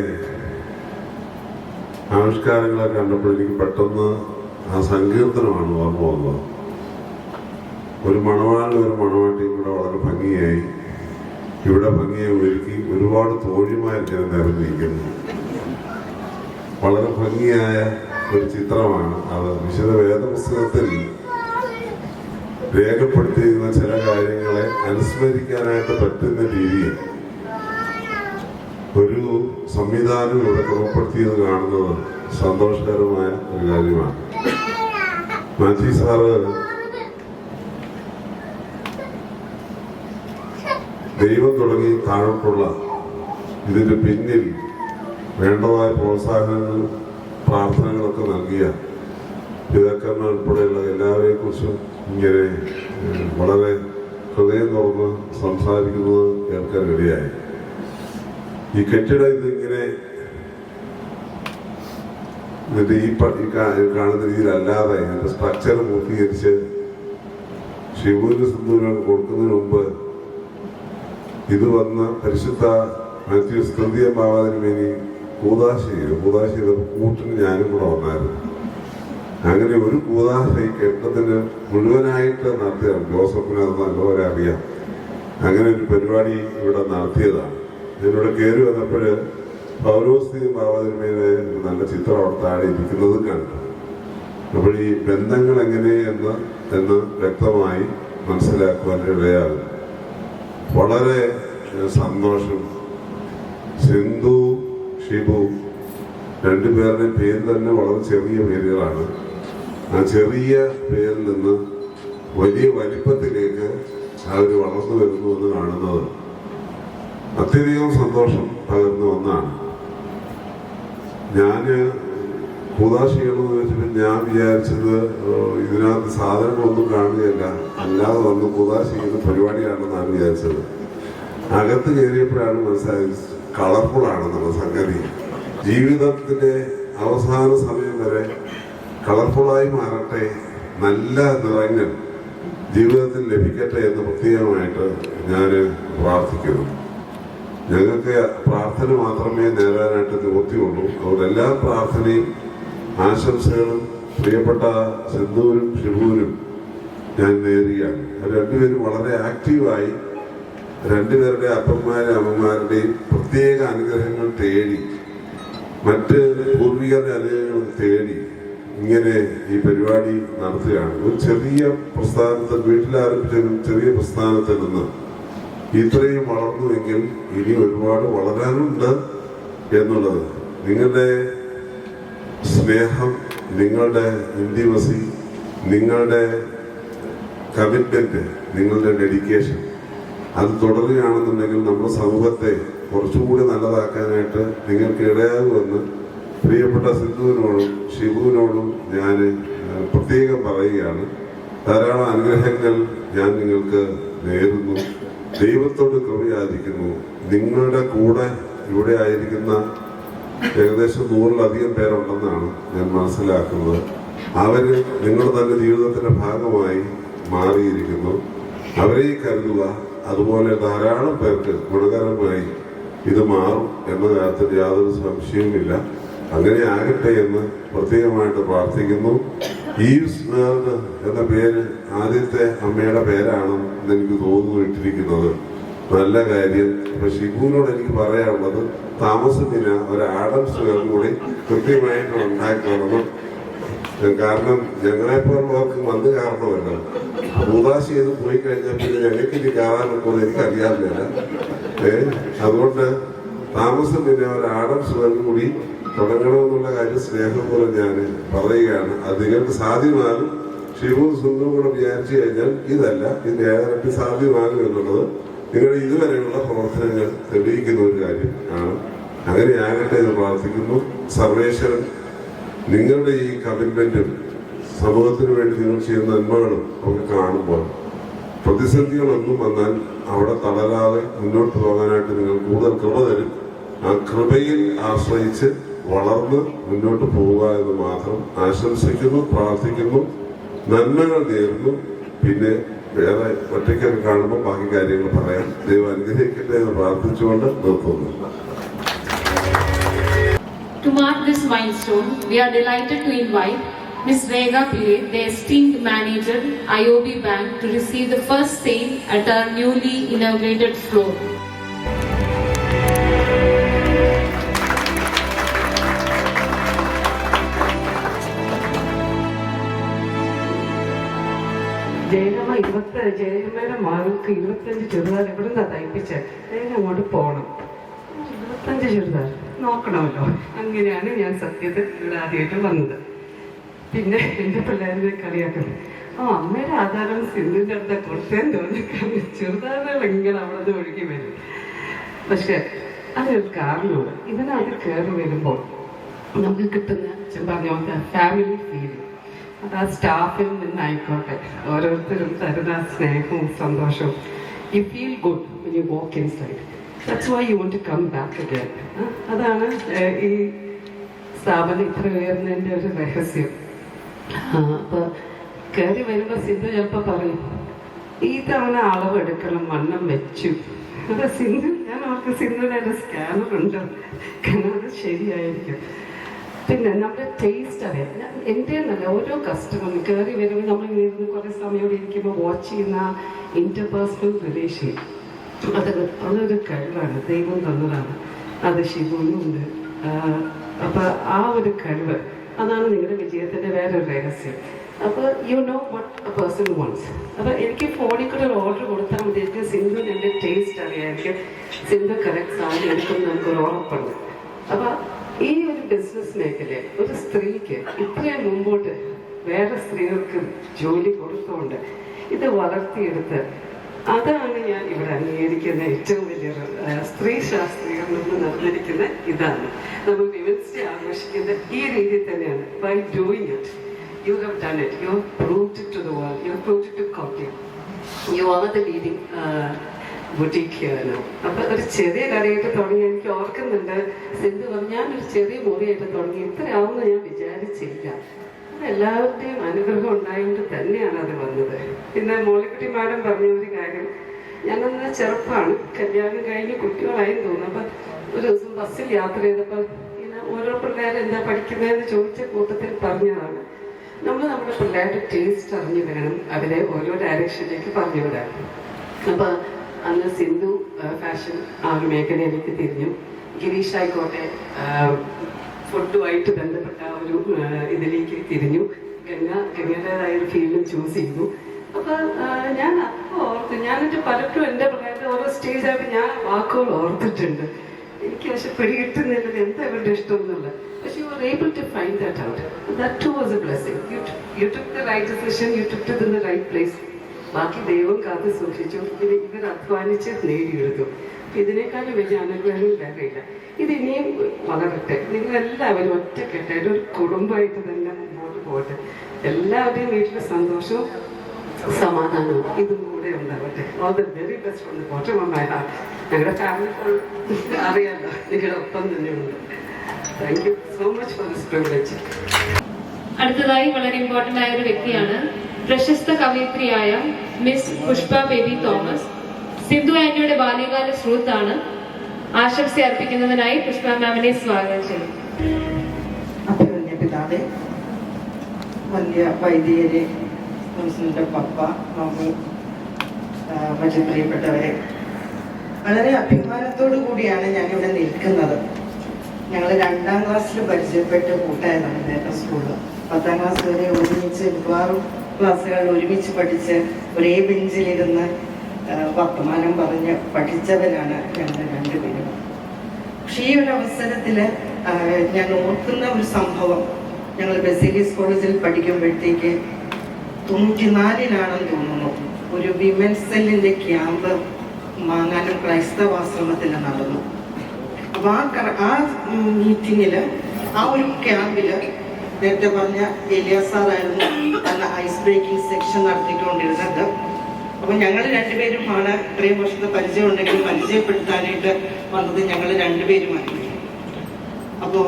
ആവിഷ്കാരങ്ങളെ കണ്ടപ്പോൾ എനിക്ക് പെട്ടെന്ന് ആ സങ്കീർത്തനമാണ് ഓർമ്മ വന്നത്. ഒരു മണവാളിനും ഒരു മണവാട്ടിയും കൂടെ വളരെ ഭംഗിയായി ഇവിടെ ഭംഗിയെ ഒരുക്കി ഒരുപാട് തോഴിമാർ ഞാൻ നിറഞ്ഞിരിക്കുന്നു. വളരെ ഭംഗിയായ ഒരു ചിത്രമാണ് അത്. വിശുദ്ധ വേദപുസ്തകത്തിൽ രേഖപ്പെടുത്തിയിരിക്കുന്ന ചില കാര്യങ്ങളെ അനുസ്മരിക്കാനായിട്ട് പറ്റുന്ന രീതിയിൽ ഒരു സംവിധാനം ഇവിടെ ക്രമപ്പെടുത്തിയത് കാണുന്നത് സന്തോഷകരമായ ഒരു കാര്യമാണ്. മാത്യു സാറ് ദൈവം തുടങ്ങി താഴോട്ടുള്ള ഇതിന്റെ പിന്നിൽ വേണ്ടതായ പ്രോത്സാഹനങ്ങളും പ്രാർത്ഥനകളൊക്കെ നൽകിയ പിതാക്കന്മാർ ഉൾപ്പെടെയുള്ള എല്ലാവരെയും കുറിച്ചും ഇങ്ങനെ വളരെ ഹൃദയം തുറന്ന് സംസാരിക്കുന്നത് കേൾക്കാൻ ഇടയായി. ഈ കെട്ടിടം ഇതിങ്ങനെ ഇതിന്റെ ഈ കാണുന്ന രീതിയിലല്ലാതെ ഇതിന്റെ സ്ട്രക്ചർ പൂർത്തീകരിച്ച് ശിവന് സിന്ധുവിന് കൊടുക്കുന്നതിന് മുമ്പ് ഇത് വന്ന് പരിശുദ്ധ മാത്യൂസ് തൃതീയ ഭാവത്തിന് വേണ്ടി കൂതാശ കൂട്ടിന് ഞാനും കൂടെ വന്നായിരുന്നു. അങ്ങനെ ഒരു കൂതാശ ഈ കെട്ടത്തിന് മുഴുവനായിട്ട് നടത്തിയതാണ്. ജോസഫിന് അത് നല്ലപോലെ അറിയാം. അങ്ങനെ ഒരു പരിപാടി ഇവിടെ നടത്തിയതാണ്. ഇതിലൂടെ കയറി വന്നപ്പോൾ പൗലോസ് ഭാവതിന്മേലെ നല്ല ചിത്രം അവിടെ താഴെ ഇരിക്കുന്നത് കണ്ടു. അപ്പോൾ ഈ ബന്ധങ്ങൾ എങ്ങനെയെന്ന് വ്യക്തമായി മനസ്സിലാക്കുവാൻ ഇടയാകും. വളരെ സന്തോഷം. സിന്ധു, ഷിബു രണ്ടുപേരുടെയും പേര് തന്നെ വളരെ ചെറിയ പേരുകളാണ്. ആ ചെറിയ പേരിൽ നിന്ന് വലിയ വലിപ്പത്തിലേക്ക് അവർ വളർന്നു വരുന്നു എന്ന് കാണുന്നത് അത്യധികം സന്തോഷം പകർന്ന ഒന്നാണ്. ഞാന് കൂതാശികളെന്ന് വെച്ചിട്ട് ഞാൻ വിചാരിച്ചത് ഇതിനകത്ത് സാധനങ്ങളൊന്നും കാണുകയല്ല, അല്ലാതെ വന്ന് കൂതാശി ചെയ്യുന്ന പരിപാടിയാണെന്നാണ് വിചാരിച്ചത്. അകത്ത് കയറിയപ്പോഴാണ് മനസ്സിലായത് കളർഫുള്ളാണെന്നുള്ള സംഗതി. ജീവിതത്തിന്റെ അവസാന സമയം വരെ കളർഫുള്ളായി മാറട്ടെ, നല്ല നിറങ്ങൾ ജീവിതത്തിൽ ലഭിക്കട്ടെ എന്ന് പ്രത്യേകമായിട്ട് ഞാൻ പ്രാർത്ഥിക്കുന്നു. ഞങ്ങൾക്ക് പ്രാർത്ഥന മാത്രമേ നേടാനായിട്ട് നിവൃത്തിയുള്ളൂ. അതുകൊണ്ട് എല്ലാ പ്രാർത്ഥനയും ആശംസകളും പ്രിയപ്പെട്ട സിന്ധുവിനും ഷിബുവിനും ഞാൻ നേരുകയാണ്. അവർ രണ്ടുപേരും വളരെ ആക്റ്റീവായി രണ്ടുപേരുടെ അമ്മമാരുടെയും പ്രത്യേക അനുഗ്രഹങ്ങൾ തേടി, മറ്റ് പൂർവികരുടെ അനുഗ്രഹങ്ങൾ തേടി ഇങ്ങനെ ഈ പരിപാടി നടത്തുകയാണ്. ഒരു ചെറിയ പ്രസ്ഥാനത്തിൽ, വീട്ടിലാരംഭിച്ച ഒരു ചെറിയ പ്രസ്ഥാനത്തിൽ നിന്ന് ഇത്രയും വളർന്നുവെങ്കിൽ ഇനി ഒരുപാട് വളരാനുണ്ട് എന്നുള്ളത്. നിങ്ങളുടെ സ്നേഹം, നിങ്ങളുടെ ഇന്റിമസി, നിങ്ങളുടെ കമ്മിറ്റ്മെന്റ്, നിങ്ങളുടെ ഡെഡിക്കേഷൻ അത് തുടരുകയാണെന്നുണ്ടെങ്കിൽ നമ്മുടെ സമൂഹത്തെ കുറച്ചുകൂടി നല്ലതാക്കാനായിട്ട് നിങ്ങൾക്ക് ഇടയാകുമെന്ന് പ്രിയപ്പെട്ട സിന്ധുവിനോടും ഷിബുവിനോടും ഞാൻ പ്രത്യേകം പറയുകയാണ്. ധാരാളം അനുഗ്രഹങ്ങൾ ഞാൻ നിങ്ങൾക്ക് നേരുന്നു. ദൈവത്തോട് കൃപയാചിക്കുന്നു. നിങ്ങളുടെ കൂടെ ഇവിടെ ആയിരിക്കുന്ന ഏകദേശം 100-ലധികം പേരുണ്ടെന്നാണ് ഞാൻ മനസ്സിലാക്കുന്നത്. അവര് നിങ്ങളുടെ തന്നെ ജീവിതത്തിന്റെ ഭാഗമായി മാറിയിരിക്കുന്നു. അവരെ കരുതുക. അതുപോലെ ധാരാളം പേർക്ക് ഗുണകരമായി ഇത് മാറും എന്ന കാര്യത്തിൽ യാതൊരു സംശയവുമില്ല. അങ്ങനെ ആകട്ടെ എന്ന് പ്രത്യേകമായിട്ട് പ്രാർത്ഥിക്കുന്നു. ഈവ്സ് വേൾഡ് എന്ന പേര് ആദ്യത്തെ അമ്മയുടെ പേരാണെന്ന് എനിക്ക് തോന്നുന്നു ഇട്ടിരിക്കുന്നത്. നല്ല കാര്യം. അപ്പൊ ഷിബുവിനോട് എനിക്ക് പറയാനുള്ളത്, താമസത്തിന് ഒരു ആഡംസ് കൂടി കൃത്യമായിട്ട് ഉണ്ടാക്കണം. കാരണം ഞങ്ങളെപ്പോലുള്ളവർക്ക് വന്ന് കാരണമല്ല, ഉദാശി ചെയ്ത് പോയി കഴിഞ്ഞാൽ പിന്നെ ഞങ്ങൾക്ക് ഇനി കയറാനൊക്കെ എനിക്കറിയാറില്ല. അതുകൊണ്ട് താമസം പിന്നെ ഒരു ആഡംസ് കൂടി തുടങ്ങണമെന്നുള്ള കാര്യം സ്നേഹപൂർവ്വം ഞാൻ പറയുകയാണ്. അത് നിങ്ങൾക്ക് സാധ്യമാകും. ഷിബു സുന്ദറും കൂടെ വിചാരിച്ചു കഴിഞ്ഞാൽ ഇതല്ല, ഇതിന് ഏതാണ്ട് സാധ്യമാകും എന്നുള്ളത് നിങ്ങളുടെ ഇതുവരെയുള്ള പ്രവർത്തനങ്ങൾ തെളിയിക്കുന്ന ഒരു കാര്യം ആണ്. അങ്ങനെ ആകട്ടെ എന്ന് പ്രാർത്ഥിക്കുന്നു. സർവേശ്വരൻ നിങ്ങളുടെ ഈ കമ്മിറ്റ്മെന്റും സമൂഹത്തിന് വേണ്ടി നിങ്ങൾ ചെയ്യുന്ന നന്മകളും ഒക്കെ കാണുമ്പോൾ പ്രതിസന്ധികളൊന്നും വന്നാൽ അവിടെ തളരാതെ മുന്നോട്ട് പോകാനായിട്ട് നിങ്ങൾ കൂടുതൽ കൃപ തരും. ആ കൃപയിൽ ആശ്രയിച്ച് വളർന്ന് മുന്നോട്ട് പോവുക എന്ന് മാത്രം ആശംസിക്കുന്നു, പ്രാർത്ഥിക്കുന്നു. നന്മകൾ നേരുന്നു. പിന്നെ വേറെ ഒറ്റയ്ക്കൊക്കെ കാണുമ്പോൾ ബാക്കി കാര്യങ്ങൾ പറയാം. ദൈവം അനുഗ്രഹിക്കട്ടെ എന്ന് പ്രാർത്ഥിച്ചുകൊണ്ട് നിർത്തുന്നു. To mark this milestone, we are delighted to invite Ms. Rega Pillai, the esteemed manager, IOB Bank, to receive the first sale at our newly inaugurated floor. ജയമ്മയുടെ മകൾക്ക് 25 ചുരിദാർ ഇവിടുന്ന് തയ്പ്പിച്ച് അങ്ങോട്ട് പോകണം. 25 ചുരിദാർ നോക്കണമല്ലോ. അങ്ങനെയാണ് ഞാൻ സത്യത്തിൽ ഇവിടെ ആദ്യമായിട്ട് വന്നത്. പിന്നെ എൻ്റെ പിള്ളേരെ കളിയാക്കുന്നത്, അമ്മയുടെ ആധാരം സിന്ധുവിൻ്റെ അടുത്ത കൊടുത്തേന്ന് തോന്നി. ചുരിദാറുകൾ ഇങ്ങനെ അവിടെ നിന്ന് ഒഴുകി വരും. പക്ഷെ അതിനൊരു കാരണമാണ്. ഇതിനകത്ത് കയറി വരുമ്പോൾ നമുക്ക് കിട്ടുന്ന പറഞ്ഞ ഫാമിലി ഫീലിംഗ്, അത് ആ സ്റ്റാഫിൽ നിന്നായിക്കോട്ടെ, ഓരോരുത്തരും തരുന്ന സ്നേഹവും സന്തോഷവും. You feel good when you walk inside. That's why you want to come back again. അതാണ് ഈ സ്ഥാപനം ഇത്ര ഉയർന്നതിൻ്റെ ഒരു രഹസ്യം. അപ്പോൾ കയറി വരുമ്പോൾ സിന്ധു ചിലപ്പോൾ പറയും, ഈ തവണ അളവെടുക്കണം, വണ്ണം വെച്ചു. അത് സിന്ധു, ഞാൻ അവർക്ക് സിന്ധുവിൻ്റെ സ്കാനർ ഉണ്ട്, കാരണം അത് ശരിയായിരിക്കും. പിന്നെ നമ്മുടെ ടേസ്റ്റ് അറിയാം. എൻ്റെ എന്നല്ല, ഓരോ കസ്റ്റമറും കയറി വരുമ്പോൾ നമ്മളിങ്ങനെ ഇരുന്ന് കുറേ സമയം ഇവിടെ ഇരിക്കുമ്പോൾ വാച്ച് ചെയ്യുന്ന ഇൻ്റർപേഴ്സണൽ റിലേഷൻ, അതൊരു കഴിവാണ്, ദൈവം തന്നതാണ്. അത് ഷിബുവിനും ഉണ്ട്. അപ്പോൾ ആ ഒരു കഴിവ്, അതാണ് നിങ്ങളുടെ വിജയത്തിൻ്റെ വേറൊരു രഹസ്യം. അപ്പോൾ you know what A person wants. അപ്പോൾ എനിക്ക് ഫോണിൽ കൂടെ ഒരു ഓർഡർ കൊടുത്താൽ മതി, എനിക്ക് സിന്ധുവിന് എൻ്റെ ടേസ്റ്റ് അറിയാമായിരിക്കും, സിന്ധു കറക്റ്റ് സാധനം എടുക്കും, നമുക്കൊരു ഉറപ്പുണ്ട്. അപ്പോൾ ഈ ഒരു ബിസിനസ് മേഖലയിൽ ഒരു സ്ത്രീക്ക് ഇത്രയും മുമ്പോട്ട് വേറെ സ്ത്രീകൾക്ക് ജോലി കൊടുത്തുകൊണ്ട് ഇത് വളർത്തിയെടുത്ത്, അതാണ് ഞാൻ ഇവിടെ അംഗീകരിക്കുന്ന ഏറ്റവും വലിയൊരു സ്ത്രീ ശാസ്ത്രീകരണം നടന്നിരിക്കുന്ന ഇതാണ്. നമ്മൾ വിമൻസ് ഡേ ആഘോഷിക്കുന്ന ഈ രീതിയിൽ തന്നെയാണ്. By doing it, you have done it, you have proved it to the world, you have proved it to copy, you are the leading ബുട്ടീക്കാണ്. അപ്പൊ ഒരു ചെറിയ കടയായിട്ട് തുടങ്ങി. എനിക്ക് ഓർക്കുന്നുണ്ട്, സിന്ധു പറഞ്ഞു, ഞാനൊരു ചെറിയ മുറിയായിട്ട് തുടങ്ങി, ഇത്രയാവുമെന്ന് ഞാൻ വിചാരിച്ചില്ല. എല്ലാവരുടെയും അനുഗ്രഹം ഉണ്ടായിട്ട് തന്നെയാണ് അത് വന്നത്. പിന്നെ മോളിക്കുട്ടി മാഡം പറഞ്ഞ ഒരു കാര്യം, ഞാനന്ന് ചെറുപ്പമാണ്, കല്യാണം കഴിഞ്ഞ് കുട്ടികളായി തോന്നുന്നു. അപ്പം ഒരു ദിവസം ബസ്സിൽ യാത്ര ചെയ്തപ്പോൾ ഇങ്ങനെ ഓരോ പിള്ളേരെ എന്താ പഠിക്കുന്നതെന്ന് ചോദിച്ച കൂട്ടത്തിൽ പറഞ്ഞതാണ്, നമ്മൾ നമ്മുടെ പിള്ളേരുടെ ടേസ്റ്റ് അറിഞ്ഞു വേണം അവരെ ഓരോ ഡയറക്ഷനിലേക്ക് പറഞ്ഞു വിടാൻ. അപ്പം അന്ന് സിന്ധു ഫാഷൻ ആ ഒരു മേഖലയിലേക്ക് തിരിഞ്ഞു. ഗിരീഷ് ആയിക്കോട്ടെ ഫുഡുമായിട്ട് ബന്ധപ്പെട്ട ഒരു ഇതിലേക്ക് തിരിഞ്ഞു. ഗംഗയുടേതായ ഒരു ഫീൽഡും ചൂസ് ചെയ്തു. അപ്പൊ ഞാൻ അപ്പോൾ ഓർത്തു, ഞാനെന്റെ പലപ്പോഴും എൻ്റെ പിള്ളേരുടെ ഓരോ സ്റ്റേജ് ആയിട്ട് ഞാൻ വാക്കുകൾ ഓർത്തിട്ടുണ്ട്. എനിക്ക് പക്ഷെ പിടികിട്ടുന്നില്ല എന്താ ഇവരുടെ ഇഷ്ടം എന്നുള്ളത്. പക്ഷെ you are able to find that out. That too was a blessing. You took the right decision, you took it in the right place. ബാക്കി ദൈവം കാത്ത് സൂക്ഷിച്ചു. ഇവർ അധ്വാനിച്ച് നേടിയെടുത്തു. ഇതിനേക്കാളും വലിയ അനുഗ്രഹം വേറെയില്ല. ഇതിനിയും വളരട്ടെ. നിങ്ങളെല്ലാവരും ഒറ്റക്കെട്ടായിട്ട് ഒരു കുടുംബമായിട്ട് തന്നെ മുമ്പോട്ട് പോകട്ടെ. എല്ലാവരുടെയും വീട്ടിലെ സന്തോഷവും സമാധാനവും ഇതും കൂടെ ഉണ്ടാവട്ടെ. All the very best from the bottom of my heart. ഞങ്ങളുടെ ഫാമിലി അറിയാമല്ലോ, നിങ്ങളുടെ ഒപ്പം തന്നെയുണ്ട്. Thank you so much for this privilege. അടുത്തതായി വളരെ ഇമ്പോർട്ടന്റ് ആയ ഒരു വ്യക്തിയാണ് പ്രശസ്ത കവയിത്രിയായ miss Pushpa Baby Thomas. Sindhu ആന്റിയുടെ ബാല്യകാല സുഹൃത്താണ്. ആശംസ അർപ്പിക്കുന്നതിനായി പുഷ്പ മാമിനെ സ്വാഗതം ചെയ്യും. അഭിമന്യ പിതാവേ, വലിയ വൈദികരെ, മുസ്ലിന്റെ പപ്പ, മമ്മി, മറ്റു പ്രിയപ്പെട്ടവരെ, വളരെ അഭിമാനത്തോടു കൂടിയാണ് ഞാനിവിടെ നിൽക്കുന്നത്. ഞങ്ങൾ 2ാം ക്ലാസ്സിൽ പരിചയപ്പെട്ട് കൂട്ടായതാണ് നേരത്തെ സ്കൂളിൽ. 10ാം ക്ലാസ് വരെ ഒരുമിച്ച് മിക്കവാറും ക്ലാസ്സുകളിൽ ഒരുമിച്ച് പഠിച്ച് ഒരേ ബെഞ്ചിലിരുന്ന് വർത്തമാനം പറഞ്ഞ് പഠിച്ചവരാണ് ഞങ്ങൾ രണ്ടുപേരും. പക്ഷേ ഈ ഒരു അവസരത്തിൽ ഞാൻ ഓർക്കുന്ന ഒരു സംഭവം, ഞങ്ങൾ ബസേലിയസ് കോളേജിൽ പഠിക്കുമ്പോഴത്തേക്ക് 94-ലാണെന്ന് തോന്നുന്നു, ഒരു വിമൻസ് സെല്ലിൻ്റെ ക്യാമ്പ് മാങ്ങാനം ക്രൈസ്തവാശ്രമത്തിൽ നടന്നു. അപ്പോൾ ആ മീറ്റിങ്ങിൽ, ആ ഒരു ക്യാമ്പിൽ നേരത്തെ പറഞ്ഞ എലിയാസാറായിരുന്നു അന്ന് ഐസ് ബ്രേക്കിംഗ് സെക്ഷൻ നടത്തിക്കൊണ്ടിരുന്നത്. അപ്പോൾ ഞങ്ങൾ രണ്ടുപേരുമാണ്, ഇത്രയും വർഷത്തെ പരിചയം ഉണ്ടെങ്കിൽ പരിചയപ്പെടുത്താനായിട്ട് വന്നത് ഞങ്ങൾ രണ്ടുപേരുമായിരുന്നു. അപ്പോൾ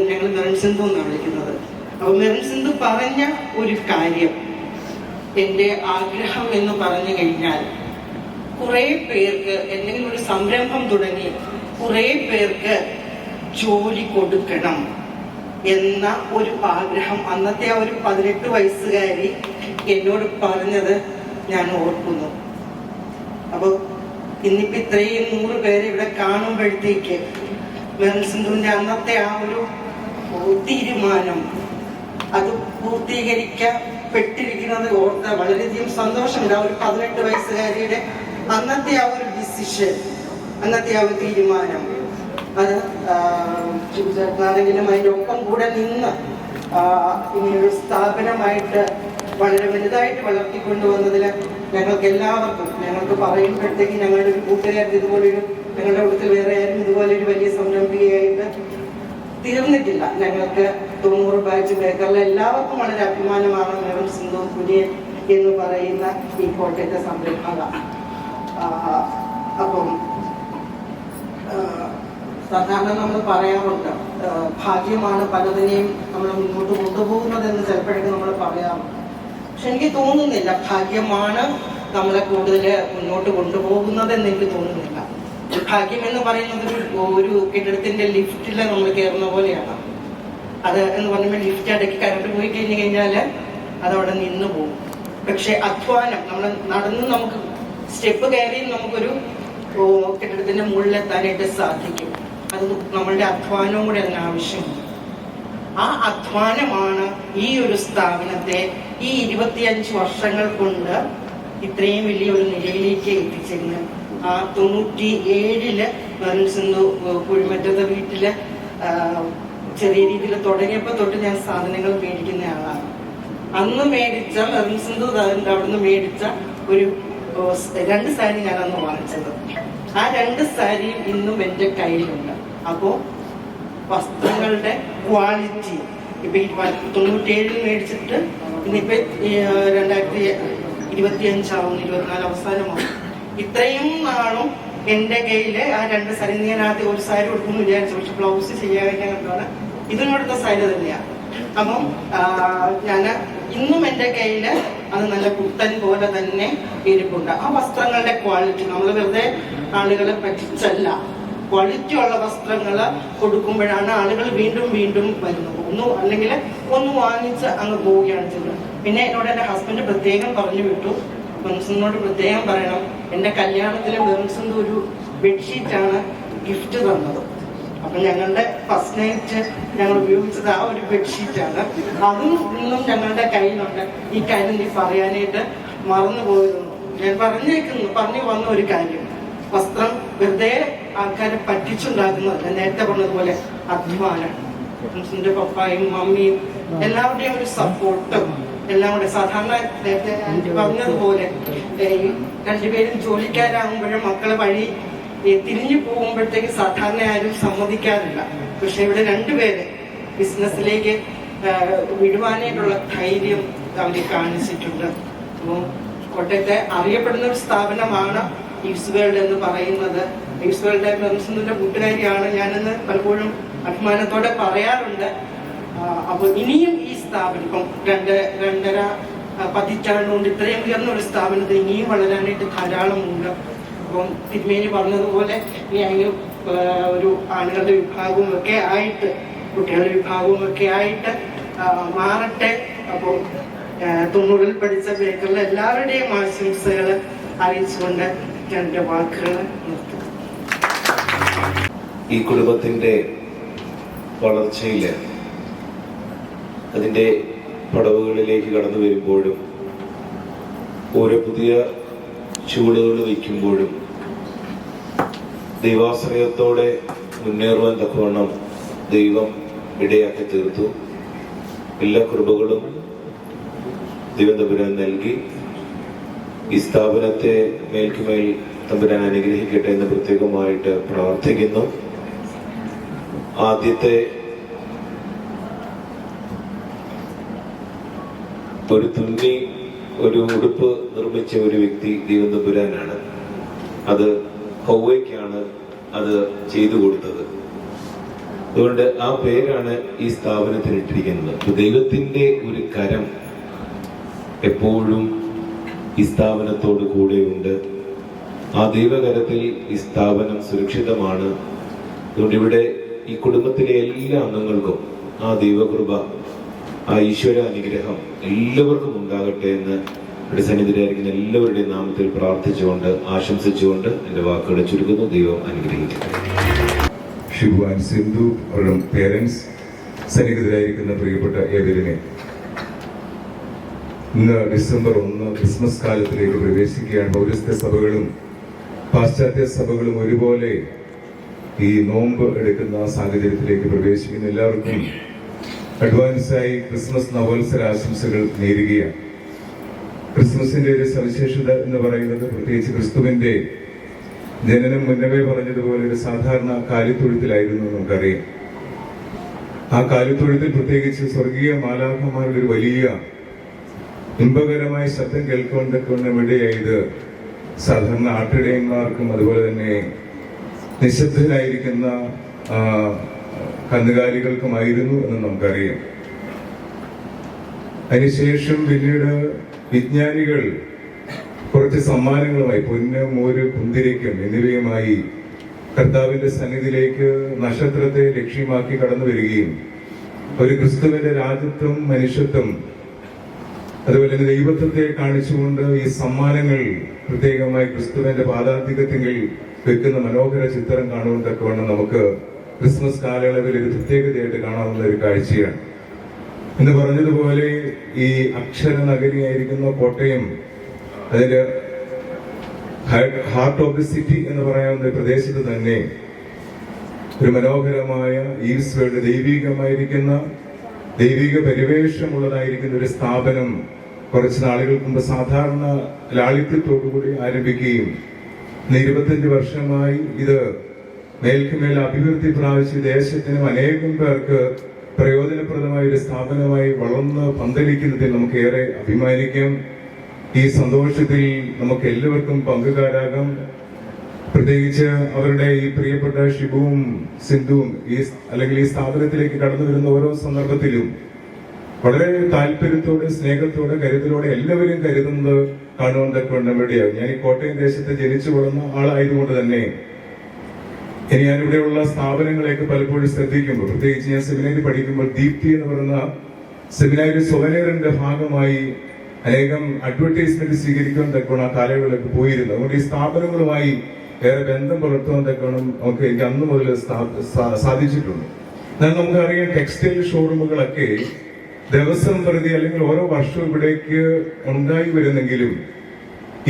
ഞങ്ങൾ മെറിൻ സിന്ധു എന്നാണ് വിളിക്കുന്നത്. അപ്പോൾ മെറിൻ സിന്ധു പറഞ്ഞ ഒരു കാര്യം, എൻ്റെ ആഗ്രഹം എന്ന് പറഞ്ഞു കഴിഞ്ഞാൽ കുറേ പേർക്ക് എന്തെങ്കിലും ഒരു സംരംഭം തുടങ്ങി കുറേ പേർക്ക് ജോലി കൊടുക്കണം എന്ന ഒരു ആഗ്രഹം അന്നത്തെ ആ ഒരു 18 വയസ്സുകാരി എന്നോട് പറഞ്ഞത് ഞാൻ ഓർക്കുന്നു. അപ്പോൾ ഇന്നിപ്പോ ഇത്രയും 100 പേരെ ഇവിടെ കാണുമ്പോഴത്തേക്ക് മെറിൻ സിന്ധുവിന്റെ അന്നത്തെ ആ ഒരു തീരുമാനം അത് പൂർത്തീകരിക്കപ്പെട്ടിരിക്കുന്നത് ഓർത്ത വളരെയധികം സന്തോഷമുണ്ട്. ആ ഒരു 18 വയസ്സുകാരിയുടെ അന്നത്തെ ആ ഒരു ഡിസിഷൻ, അന്നത്തെ ആ ഒരു തീരുമാനം, അത് ചേട്ടനാണെങ്കിലും അതിൻ്റെ ഒപ്പം കൂടെ നിന്ന് ഇങ്ങനൊരു സ്ഥാപനമായിട്ട് വളരെ വലുതായിട്ട് വളർത്തിക്കൊണ്ടുവന്നതിൽ ഞങ്ങൾക്ക് എല്ലാവർക്കും, ഞങ്ങൾക്ക് പറയുമ്പോഴത്തേക്ക് ഞങ്ങളുടെ ഒരു കൂട്ടുകാർക്ക് ഇതുപോലൊരു, ഞങ്ങളുടെ കൂട്ടത്തിൽ വേറെ ആരും ഇതുപോലൊരു വലിയ സംരംഭകയായിട്ട് തീർന്നിട്ടില്ല. ഞങ്ങൾക്ക് 90 ബാച്ച് ബേക്കറിലെ എല്ലാവർക്കും വളരെ അഭിമാനമാണ് മെറിൻ സിന്ധു കുര്യൻ എന്ന് പറയുന്ന ഈ കോട്ടയത്തെ സംരംഭക. അപ്പം സാധാരണ നമ്മൾ പറയാറുണ്ട്, ഭാഗ്യമാണ് പലതിനെയും നമ്മൾ മുന്നോട്ട് കൊണ്ടുപോകുന്നതെന്ന് ചിലപ്പോഴൊക്കെ നമ്മൾ പറയാറുണ്ട്. പക്ഷെ എനിക്ക് തോന്നുന്നില്ല ഭാഗ്യമാണ് നമ്മളെ കൂടുതൽ മുന്നോട്ട് കൊണ്ടുപോകുന്നതെന്ന് എനിക്ക് തോന്നുന്നില്ല. ഭാഗ്യം എന്ന് പറയുന്നത് ഒരു കെട്ടിടത്തിന്റെ ലിഫ്റ്റിൽ നമ്മൾ കയറുന്ന പോലെയാണ്. അത് എന്ന് പറയുമ്പോൾ ലിഫ്റ്റ് ഇടയ്ക്ക് കറണ്ട് പോയി കഴിഞ്ഞു കഴിഞ്ഞാൽ അതവിടെ നിന്ന് പോകും. പക്ഷെ അധ്വാനം, നമ്മൾ നടന്ന് നമുക്ക് സ്റ്റെപ്പ് കയറി നമുക്കൊരു കെട്ടിടത്തിന്റെ മുകളിലെത്താനായിട്ട് സാധിക്കും. അത് നമ്മളുടെ അധ്വാനവും കൂടി അതിനാവശ്യമുണ്ട്. ആ അധ്വാനമാണ് ഈ ഒരു സ്ഥാപനത്തെ ഈ 25 വർഷങ്ങൾ കൊണ്ട് ഇത്രയും വലിയൊരു നിലയിലേക്ക് എത്തിച്ചിരുന്നത്. ആ 97-ല് മെറിൻ സിന്ധു കുഴിമറ്റത്തെ വീട്ടില് ചെറിയ രീതിയിൽ തുടങ്ങിയപ്പോൾ തൊട്ട് ഞാൻ സാധനങ്ങൾ മേടിക്കുന്ന ആളാണ്. അന്ന് മേടിച്ച മെറിൻ സിന്ധു അവിടുന്ന് മേടിച്ച ഒരു 2 സാരി ഞാൻ അന്ന് വാങ്ങിച്ചത്. ആ 2 സാരിയും ഇന്നും എൻ്റെ കയ്യിലുണ്ട്. അപ്പോൾ വസ്ത്രങ്ങളുടെ ക്വാളിറ്റി ഇപ്പൊ 97-ൽ മേടിച്ചിട്ട് ഇന്നിപ്പോ 2025 ആവുന്നു, 24 അവസാനമാണ്. ഇത്രയും നാളും എൻ്റെ കയ്യില് ആ 2 സാരി, ഞാൻ ആദ്യം ഒരു സാരി കൊടുക്കുമെന്ന് വിചാരിച്ചു, പക്ഷെ ബ്ലൗസ് ചെയ്യാൻ കണ്ടാണ് ഇതും ഇവിടുത്തെ സൈഡ് തന്നെയാണ്. അപ്പം ഞാൻ ഇന്നും എൻ്റെ കയ്യിൽ അത് നല്ല പുത്തൻ പോലെ തന്നെ ഇരിപ്പുണ്ട്. ആ വസ്ത്രങ്ങളുടെ ക്വാളിറ്റി നമ്മൾ വെറുതെ ആളുകളെ പറ്റിച്ചല്ല, ക്വാളിറ്റി ഉള്ള വസ്ത്രങ്ങൾ കൊടുക്കുമ്പോഴാണ് ആളുകൾ വീണ്ടും വീണ്ടും വരുന്നത്. അല്ലെങ്കിൽ ഒന്ന് വാങ്ങിച്ച് അങ്ങ് പോവുകയാണ് ചെയ്യുന്നത്. പിന്നെ എന്നോട് എൻ്റെ ഹസ്ബൻഡ് പ്രത്യേകം പറഞ്ഞു വിട്ടു, ബെൻസിനോട് പ്രത്യേകം പറയണം, എൻ്റെ കല്യാണത്തിന് ബെൻസിൻ്റെ ഒരു ബെഡ്ഷീറ്റാണ് ഗിഫ്റ്റ് തന്നത്. അപ്പം ഞങ്ങളുടെ ഫസ്റ്റ് നൈറ്റ് ഞങ്ങൾ ഉപയോഗിച്ചത് ആ ഒരു ബെഡ്ഷീറ്റാണ്. അതും ഇന്നും ഞങ്ങളുടെ കയ്യിലുണ്ട്. ഈ കാര്യം നീ പറയാനായിട്ട് മറന്നു പോയിരുന്നു. ഞാൻ പറഞ്ഞു വന്ന ഒരു കാര്യം, വസ്ത്രം വെറുതെ ആൾക്കാരെ പറ്റിച്ചുണ്ടാക്കുന്നതല്ല. നേരത്തെ പറഞ്ഞതുപോലെ അധ്വാനം, ബെൻസിന്റെ പപ്പായും മമ്മിയും എല്ലാവരുടെയും ഒരു സപ്പോർട്ടും എല്ലാം കൂടെ. സാധാരണ നേരത്തെ പറഞ്ഞതുപോലെ രണ്ടുപേരും ജോലിക്കാരാകുമ്പോഴും മക്കളെ വഴി തിരിഞ്ഞു പോകുമ്പോഴത്തേക്ക് സാധാരണ ആരും സമ്മതിക്കാറില്ല. പക്ഷെ ഇവിടെ രണ്ടുപേരെ ബിസിനസ്സിലേക്ക് വിടുവാനായിട്ടുള്ള ധൈര്യം അവർ കാണിച്ചിട്ടുണ്ട്. അപ്പോൾ കോട്ടയത്തെ അറിയപ്പെടുന്ന ഒരു സ്ഥാപനമാണ് ഈവ്സ് വേൾഡ് എന്ന് പറയുന്നത്. ഈവ്സ് വേൾഡ് ബെൻസിന്റെ കൂട്ടുകാരിയാണ് ഞാനെന്ന് പലപ്പോഴും അഭിമാനത്തോടെ പറയാറുണ്ട്. അപ്പോൾ ഇനിയും ഈ സ്ഥാപനം ഇപ്പം രണ്ടര പതിറ്റാണ്ടുകൊണ്ട് ഇത്രയും ഉയർന്ന ഒരു സ്ഥാപനത്തിൽ ഇനിയും വളരാനായിട്ട് ധാരാളമുണ്ട്. അപ്പം തിരുമേനി പറഞ്ഞതുപോലെ ഇനി അതിന് ഒരു ആണുങ്ങളുടെ വിഭാഗവും ഒക്കെ ആയിട്ട് കുട്ടികളുടെ വിഭാഗവും ഒക്കെ ആയിട്ട് മാറട്ടെ. അപ്പോൾ 90-ൽ പഠിച്ച ബേക്കറിലെ എല്ലാവരുടെയും ആശംസകൾ അറിയിച്ചുകൊണ്ട് ഞാൻ എൻ്റെ വാക്കുകൾ നിർത്തുന്നു. ഈ കുടുംബത്തിൻ്റെ വളർച്ചയിൽ അതിൻ്റെ പടവുകളിലേക്ക് കടന്നു വരുമ്പോഴും ഓരോ പുതിയ ചുവടുകൾ വയ്ക്കുമ്പോഴും ദൈവാശ്രയത്തോടെ മുന്നേറുവാൻ തക്കവണ്ണം ദൈവം ഇടയാക്കി തീർത്തു. എല്ലാ കൃപകളും ദൈവം തമ്പുരാൻ നൽകി. ഈ സ്ഥാപനത്തെ മേൽക്കുമേൽ തമ്പുരാൻ അനുഗ്രഹിക്കട്ടെ എന്ന് പ്രത്യേകമായിട്ട് പ്രാർത്ഥിക്കുന്നു. ആദ്യത്തെ ഒരു തുന്നി ഒരു ഉടുപ്പ് നിർമ്മിച്ച ഒരു വ്യക്തി ദൈവം തമ്പുരാനാണ്. അത് ഹൗവയ്ക്കാണ് അത് ചെയ്തു കൊടുത്തത്. അതുകൊണ്ട് ആ പേരാണ് ഈ സ്ഥാപനത്തിന് ഇട്ടിരിക്കുന്നത്. ദൈവത്തിന്റെ ഒരു കരം എപ്പോഴും ഈ സ്ഥാപനത്തോട് കൂടെയുണ്ട്. ആ ദൈവകരത്തിൽ ഈ സ്ഥാപനം സുരക്ഷിതമാണ്. അതുകൊണ്ട് ഇവിടെ ഈ കുടുംബത്തിലെ എല്ലാ അംഗങ്ങൾക്കും ആ ദൈവകൃപ, ആ ഈശ്വര അനുഗ്രഹം എല്ലാവർക്കും ഉണ്ടാകട്ടെ എന്ന് ഇവിടെ സന്നിധിയിലായിരിക്കുന്ന എല്ലാവരുടെയും നാമത്തിൽ പ്രാർത്ഥിച്ചുകൊണ്ട് ആശംസിച്ചുകൊണ്ട് എൻ്റെ വാക്കുകളെ ചുരുക്കുന്നു. ദൈവം അനുഗ്രഹിക്കട്ടെ. ഷിബു ആൻഡ് സിന്ധു, അവരുടെ പേരൻസ്, സന്നിഹിതരായിരിക്കുന്ന പ്രിയപ്പെട്ട ഏവരിനെ, ഇന്ന് ഡിസംബർ 1 ക്രിസ്മസ് കാലത്തിലേക്ക് പ്രവേശിക്കുകയാണ്. പൗരസ്ത്യ സഭകളും പാശ്ചാത്യ സഭകളും ഒരുപോലെ ഈ നോമ്പ് എടുക്കുന്ന സാഹചര്യത്തിലേക്ക് പ്രവേശിക്കുന്ന എല്ലാവർക്കും അഡ്വാൻസായി ക്രിസ്മസ് നവോത്സര ആശംസകൾ നേരുകയാണ്. ക്രിസ്മസിന്റെ ഒരു സവിശേഷത എന്ന് പറയുന്നത്, പ്രത്യേകിച്ച് ക്രിസ്തുവിന്റെ ജനനം മുന്നമേ പറഞ്ഞതുപോലെ ഒരു സാധാരണ കാലിത്തൊഴുത്തിലായിരുന്നു നമുക്കറിയാം. ആ കാലിത്തൊഴുത്തിൽ പ്രത്യേകിച്ച് സ്വർഗീയ മാലാഖമാരുടെ ഒരു വലിയ ഇമ്പകരമായ ശബ്ദം കേൾക്കൊണ്ടൊക്കെ ഇടയായത് സാധാരണ ആട്ടിടയന്മാർക്കും അതുപോലെ തന്നെ നിശബ്ദരായിരിക്കുന്ന കന്നുകാലികൾക്കുമായിരുന്നു എന്ന് നമുക്കറിയാം. അതിനുശേഷം പിന്നീട് വിജ്ഞാനികൾ കുറച്ച് സമ്മാനങ്ങളുമായി പൊന്ന്, മോര്, കുന്തിരിക്കം എന്നിവയുമായി കർത്താവിന്റെ സന്നിധിയിലേക്ക് നക്ഷത്രത്തെ ലക്ഷ്യമാക്കി കടന്നു വരികയും ഒരു ക്രിസ്തുവിന്റെ രാജ്യത്വം, മനുഷ്യത്വം, അതുപോലെ തന്നെ ദൈവത്വത്തെ കാണിച്ചുകൊണ്ട് ഈ സമ്മാനങ്ങൾ പ്രത്യേകമായി ക്രിസ്തുവിന്റെ പാദാന്തികത്തിൽ വെക്കുന്ന മനോഹര ചിത്രം കാണുവാൻ തക്കവണ്ണം നമുക്ക് ക്രിസ്മസ് കാലയളവിൽ ഒരു പ്രത്യേകതയായിട്ട് കാണാവുന്ന ഒരു കാഴ്ചയാണ്. എന്ന് പറഞ്ഞതുപോലെ ഈ അക്ഷര നഗരിയായിരിക്കുന്ന കോട്ടയം, അതിന്റെ ഹാർട്ട് ഓഫ് ദി സിറ്റി എന്ന് പറയാവുന്ന പ്രദേശത്ത് തന്നെ ഒരു മനോഹരമായ ഈവ്സ് വേൾഡ്, ദൈവിക പരിവേഷമുള്ളതായിരിക്കുന്ന ഒരു സ്ഥാപനം കുറച്ച് നാളുകൾക്ക് മുമ്പ് സാധാരണ ലാളിത്യത്തോടുകൂടി ആരംഭിക്കുകയും 25 വർഷമായി ഇത് മേൽക്കുമേൽ അഭിവൃദ്ധി പ്രാപിച്ച് ദേശത്തിനും അനേകം പേർക്ക് പ്രയോജനപ്രദമായ ഒരു സ്ഥാപനമായി വളർന്ന് പന്തലിക്കുന്നതിൽ നമുക്ക് ഏറെ അഭിമാനിക്കാം. ഈ സന്തോഷത്തിൽ നമുക്ക് എല്ലാവർക്കും പങ്കുകാരാകാം. പ്രത്യേകിച്ച് അവരുടെ ഈ പ്രിയപ്പെട്ട ഷിബുവും സിന്ധുവും അല്ലെങ്കിൽ ഈ സ്ഥാപനത്തിലേക്ക് കടന്നു വരുന്ന ഓരോ സന്ദർഭത്തിലും വളരെ താല്പര്യത്തോടെ, സ്നേഹത്തോടെ, കരുതലോടെ എല്ലാവരും കരുതുന്നത് കാണുവാൻ തക്കവണ്ണം വേണ്ടിയാണ്. ഞാൻ ഈ കോട്ടയം ദേശത്ത് ജനിച്ചു വളർന്ന ആളായതുകൊണ്ട് തന്നെ ഇനി ഞാനിവിടെയുള്ള സ്ഥാപനങ്ങളെയൊക്കെ പലപ്പോഴും ശ്രദ്ധിക്കുമ്പോൾ, പ്രത്യേകിച്ച് ഞാൻ സെമിനാരി പഠിക്കുമ്പോൾ ദീപ്തി എന്ന് പറയുന്ന സെമിനാരി സൊവനീറിന്റെ ഭാഗമായി അനേകം അഡ്വർടൈസ്മെന്റ് സ്വീകരിക്കാൻ തക്കവണ്ണം ആ കാലയളവിലൊക്കെ പോയിരുന്നു. അതുകൊണ്ട് ഈ സ്ഥാപനങ്ങളുമായി ഏറെ ബന്ധം പുലർത്തുവാൻ തക്കവണ്ണം നമുക്ക് എനിക്ക് അന്ന് മുതൽ സാധിച്ചിട്ടുണ്ട്. എന്നാൽ നമുക്കറിയാം, ടെക്സ്റ്റൈൽ ഷോറൂമുകളൊക്കെ ദിവസം പ്രതി അല്ലെങ്കിൽ ഓരോ വർഷവും ഇവിടേക്ക് ഉണ്ടായി വരുന്നെങ്കിലും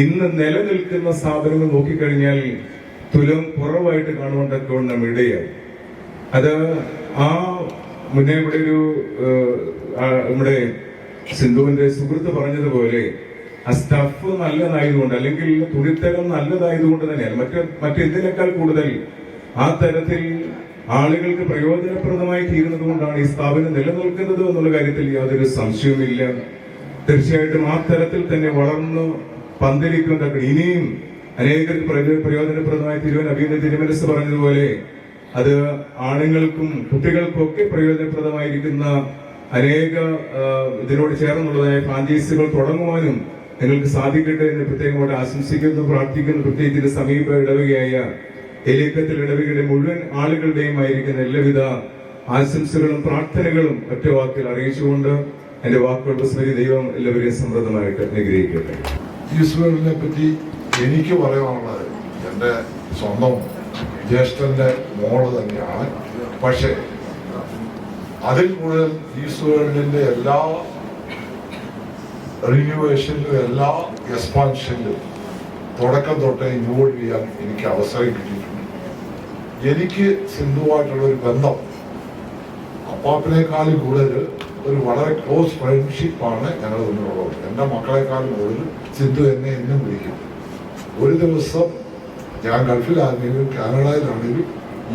ഇന്ന് നിലനിൽക്കുന്ന സ്ഥാപനങ്ങൾ നോക്കിക്കഴിഞ്ഞാൽ തുലം കുറവായിട്ട് കാണുവാൻ തക്കവണ്ണം ഇടയായി. അത് ആ മുന്നേ ഇവിടെ ഒരു നമ്മുടെ സിന്ധുവിന്റെ സുഹൃത്ത് പറഞ്ഞതുപോലെ ആ സ്റ്റഫ് നല്ലതായതുകൊണ്ട് അല്ലെങ്കിൽ തുണിത്തരം നല്ലതായതുകൊണ്ട് തന്നെയാണ് മറ്റെന്തിനേക്കാൾ കൂടുതൽ ആ തരത്തിൽ ആളുകൾക്ക് പ്രയോജനപ്രദമായി തീരുന്നത് കൊണ്ടാണ് ഈ സ്ഥാപനം നിലനിൽക്കുന്നത് എന്നുള്ള കാര്യത്തിൽ യാതൊരു സംശയവുമില്ല. തീർച്ചയായിട്ടും ആ തരത്തിൽ തന്നെ വളർന്നു പന്തലിക്കുന്ന ഇനിയും അനേകർക്ക് പ്രയോജനപ്രദമായി തീരുവാൻ അഭിനന്ദ തിരുമനസ് പറഞ്ഞതുപോലെ അത് ആണുങ്ങൾക്കും കുട്ടികൾക്കും ഒക്കെ പ്രയോജനപ്രദമായിരിക്കുന്ന അനേക ഇതിനോട് ചേർന്നുള്ളതായ ഫ്രാഞ്ചൈസികൾ തുടങ്ങുവാനും നിങ്ങൾക്ക് സാധിക്കട്ടെ എന്ന് പ്രത്യേകമായിട്ട് ആശംസിക്കുന്നു, പ്രാർത്ഥിക്കുന്നു. പ്രത്യേകിച്ച് സമീപ ഇടവകയായ ഏലിക്കത്തിൽ ഇടവകയുടെ മുഴുവൻ ആളുകളുടെയും ആയിരിക്കുന്ന എല്ലാവിധ ആശംസകളും പ്രാർത്ഥനകളും ഒറ്റ വാക്കിൽ അറിയിച്ചുകൊണ്ട് എന്റെ വാക്കുകളുടെ സ്മരി ദൈവം എല്ലാവരെയും സമൃദ്ധമായിട്ട് അനുഗ്രഹിക്കട്ടെ. ഈശ്വരനെ പറ്റി എനിക്ക് പറയാനുള്ളത് എൻ്റെ സ്വന്തം ജ്യേഷ്ഠന്റെ മോള് തന്നെയാണ്. പക്ഷേ അതിൽ കൂടുതൽ ഈശ്വരന്റെ എല്ലാ റിന്യൂവേഷനിലും എല്ലാ എക്സ്പാൻഷനിലും തുടക്കം തൊട്ടേ ഇൻവോൾവ് ചെയ്യാൻ എനിക്ക് അവസരം കിട്ടിയിട്ടുണ്ട്. എനിക്ക് സിന്ധുവായിട്ടുള്ള ഒരു ബന്ധം അപ്പാപ്പിനേക്കാളും കൂടുതൽ ഒരു വളരെ ക്ലോസ് ഫ്രണ്ട്ഷിപ്പാണ് ഞങ്ങൾ തമ്മിലുള്ളത്. എൻ്റെ മക്കളെക്കാളും കൂടുതൽ സിന്ധു എന്നെ എന്നും വിളിക്കും. ഒരു ദിവസം ഞാൻ ഗൾഫിലാണെങ്കിലും കാനഡയിലാണെങ്കിലും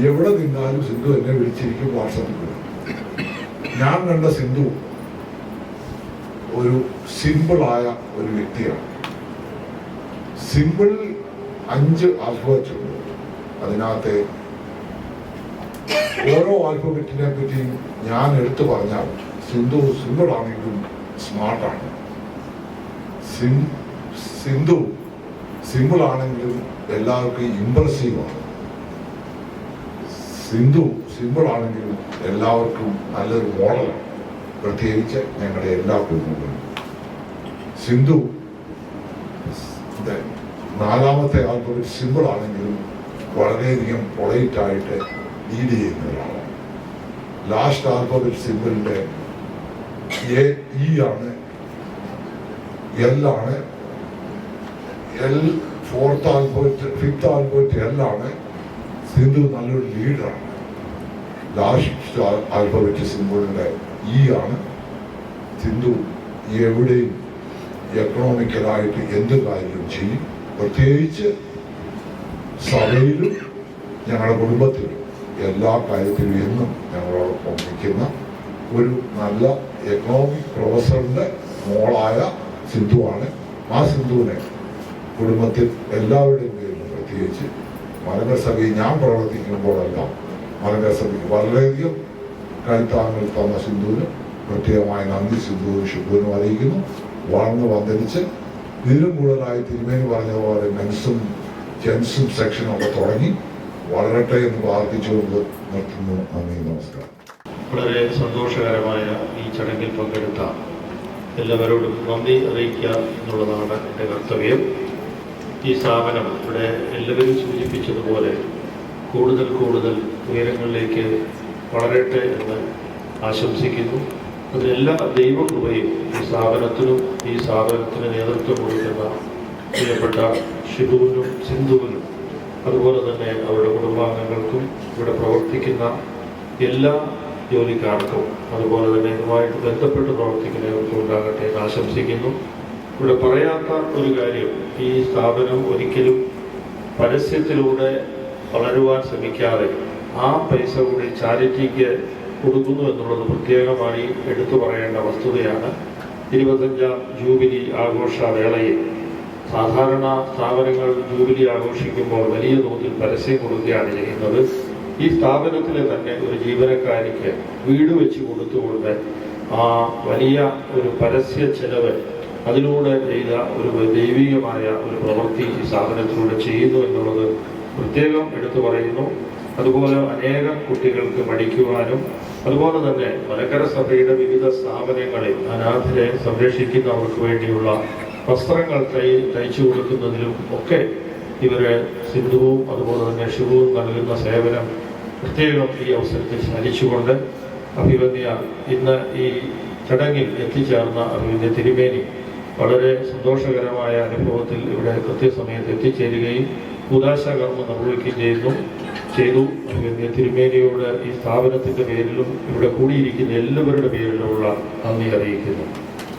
എവിടെ നിന്നാലും സിന്ധു എന്നെ വിളിച്ചിരിക്കും, വാട്സാപ്പിൽ വിടും. ഞാൻ കണ്ട സിന്ധു ഒരു സിമ്പിളായ ഒരു വ്യക്തിയാണ്. സിമ്പിൾ 5 ആൽഫബറ്റ് ഉണ്ട്. അതിനകത്തെ ഓരോ ആൽഫബറ്റിനെ പറ്റിയും ഞാൻ എടുത്തു പറഞ്ഞാൽ സിന്ധു സിമ്പിൾ ആണെങ്കിലും സ്മാർട്ടാണ്. സിന്ധു സിമ്പിൾ ആണെങ്കിലും എല്ലാവർക്കും ഇംപ്രസീവാണ്. സിന്ധു സിമ്പിൾ ആണെങ്കിലും എല്ലാവർക്കും നല്ലൊരു മോഡലാണ്, പ്രത്യേകിച്ച് ഞങ്ങളുടെ എല്ലാ കുടുംബങ്ങളും. സിന്ധു 4ാമത്തെ ആൽഫബറ്റ് സിമ്പിൾ ആണെങ്കിലും വളരെയധികം പൊളൈറ്റായിട്ട് ലീഡ് ചെയ്യുന്ന ഒരാളാണ്. ലാസ്റ്റ് ആൽഫബറ്റ് സിമ്പിളിന്റെ ഇ ആണ്, എൽ ആണ്. L 4th alphabet 5th alphabet L ആണ്. സിന്ധു നല്ലൊരു ലീഡറാണ്. ലാസ്റ്റ് ആൽഫബറ്റ് സിമ്പിളിന്റെ ഇ ആണ്. സിന്ധു എവിടെയും എക്കണോമിക്കലായിട്ട് എന്ത് കാര്യവും ചെയ്യും. പ്രത്യേകിച്ച് സഭയിലും ഞങ്ങളുടെ കുടുംബത്തിലും എല്ലാ കാര്യത്തിലും എന്നും ഞങ്ങളോടൊപ്പം നിൽക്കുന്ന ഒരു നല്ല എക്കണോമിക് പ്രൊഫസറിന്റെ മോളായ സിന്ധുവാണ്. ആ സിന്ധുവിനെ കുടുംബത്തിൽ എല്ലാവരുടെയും പേരിലും പ്രത്യേകിച്ച് മലങ്കര സഭയിൽ ഞാൻ പ്രവർത്തിക്കുമ്പോഴെല്ലാം മലങ്കര സഭയ്ക്ക് വളരെയധികം കൈത്താങ്ങൽ തന്ന സിന്ധുവിന് പ്രത്യേകമായ നന്ദി സിന്ധുവിനും ഷിബുവിനും അറിയിക്കുന്നു. വളർന്ന് വന്നിരിച്ച് ഇതിലും കൂടുതലായി തിരുമേനി പറഞ്ഞതുപോലെ മെൻസും ജെൻസും സെക്ഷനും ഒക്കെ തുടങ്ങി വളരട്ടെ എന്ന് പ്രാർത്ഥിച്ചുകൊണ്ട് നിർത്തുന്നു. നന്ദി, നമസ്കാരം. വളരെ സന്തോഷകരമായ ഈ ചടങ്ങിൽ പങ്കെടുത്ത എല്ലാവരോടും നന്ദി അറിയിക്കുക എന്നുള്ളതാണ് എൻ്റെ കർത്തവ്യം. ഈ സ്ഥാപനം ഇവിടെ എല്ലാവരും സൂചിപ്പിച്ചതുപോലെ കൂടുതൽ കൂടുതൽ ഉയരങ്ങളിലേക്ക് വളരട്ടെ എന്ന് ആശംസിക്കുന്നു. അതിലെല്ലാ ദൈവകൃപയും ഈ സ്ഥാപനത്തിനും ഈ സ്ഥാപനത്തിന് നേതൃത്വം കൊടുക്കുന്ന പ്രിയപ്പെട്ട ഷിബുവിനും സിന്ധുവിനും അതുപോലെ തന്നെ അവരുടെ കുടുംബാംഗങ്ങൾക്കും ഇവിടെ പ്രവർത്തിക്കുന്ന എല്ലാ ജോലിക്കാർക്കും അതുപോലെ തന്നെ ഇതുമായിട്ട് ബന്ധപ്പെട്ട് പ്രവർത്തിക്കുന്നവർക്കും ഉണ്ടാകട്ടെ എന്ന് ആശംസിക്കുന്നു. ഇവിടെ പറയാത്ത ഒരു കാര്യം, ഈ സ്ഥാപനം ഒരിക്കലും പരസ്യത്തിലൂടെ വളരുവാൻ ശ്രമിക്കാതെ ആ പൈസ കൂടി ചാരിറ്റിക്ക് കൊടുക്കുന്നു എന്നുള്ളത് പ്രത്യേകമായി എടുത്തു പറയേണ്ട വസ്തുതയാണ്. 25ാം ജൂബിലി ആഘോഷ വേളയിൽ സാധാരണ സ്ഥാപനങ്ങൾ ജൂബിലി ആഘോഷിക്കുമ്പോൾ വലിയ തോതിൽ പരസ്യം കൊടുക്കുകയാണ് ചെയ്യുന്നത്. ഈ സ്ഥാപനത്തിലെ തന്നെ ഒരു ജീവനക്കാരിക്ക് വീട് വെച്ച് കൊടുത്തുകൊണ്ട് ആ വലിയ ഒരു പരസ്യ ചെലവ് അതിലൂടെ ചെയ്ത ഒരു ദൈവികമായ ഒരു പ്രവൃത്തി ഈ സ്ഥാപനത്തിലൂടെ ചെയ്യുന്നു എന്നുള്ളത് പ്രത്യേകം എടുത്തു പറയുന്നു. അതുപോലെ അനേകം കുട്ടികൾക്ക് പഠിക്കുവാനും അതുപോലെ തന്നെ മലങ്കര സഭയുടെ വിവിധ സ്ഥാപനങ്ങളിൽ അനാഥരെ സംരക്ഷിക്കുന്നവർക്ക് വേണ്ടിയുള്ള വസ്ത്രങ്ങൾ തയ്ച്ചു കൊടുക്കുന്നതിലും ഒക്കെ ഇവര് സിന്ധുവും അതുപോലെ തന്നെ ഷിബുവും നൽകുന്ന സേവനം പ്രത്യേകം ഈ അവസരത്തിൽ സ്മരിച്ചുകൊണ്ട് അഭിവന്യ ഇന്ന് ഈ ചടങ്ങിൽ എത്തിച്ചേർന്ന അഭിവന്യ തിരുമേനി വളരെ സന്തോഷകരമായ അനുഭവത്തിൽ ഇവിടെ കൃത്യസമയത്ത് എത്തിച്ചേരുകയും കൂദാശകർമ്മം നിർവഹിക്കുകയും ചെയ്തു. അഭിവന്യ തിരുമേനിയോട് ഈ സ്ഥാപനത്തിന്റെ പേരിലും ഇവിടെ കൂടിയിരിക്കുന്ന എല്ലാവരുടെ പേരിലുമുള്ള നന്ദി അറിയിക്കുന്നു.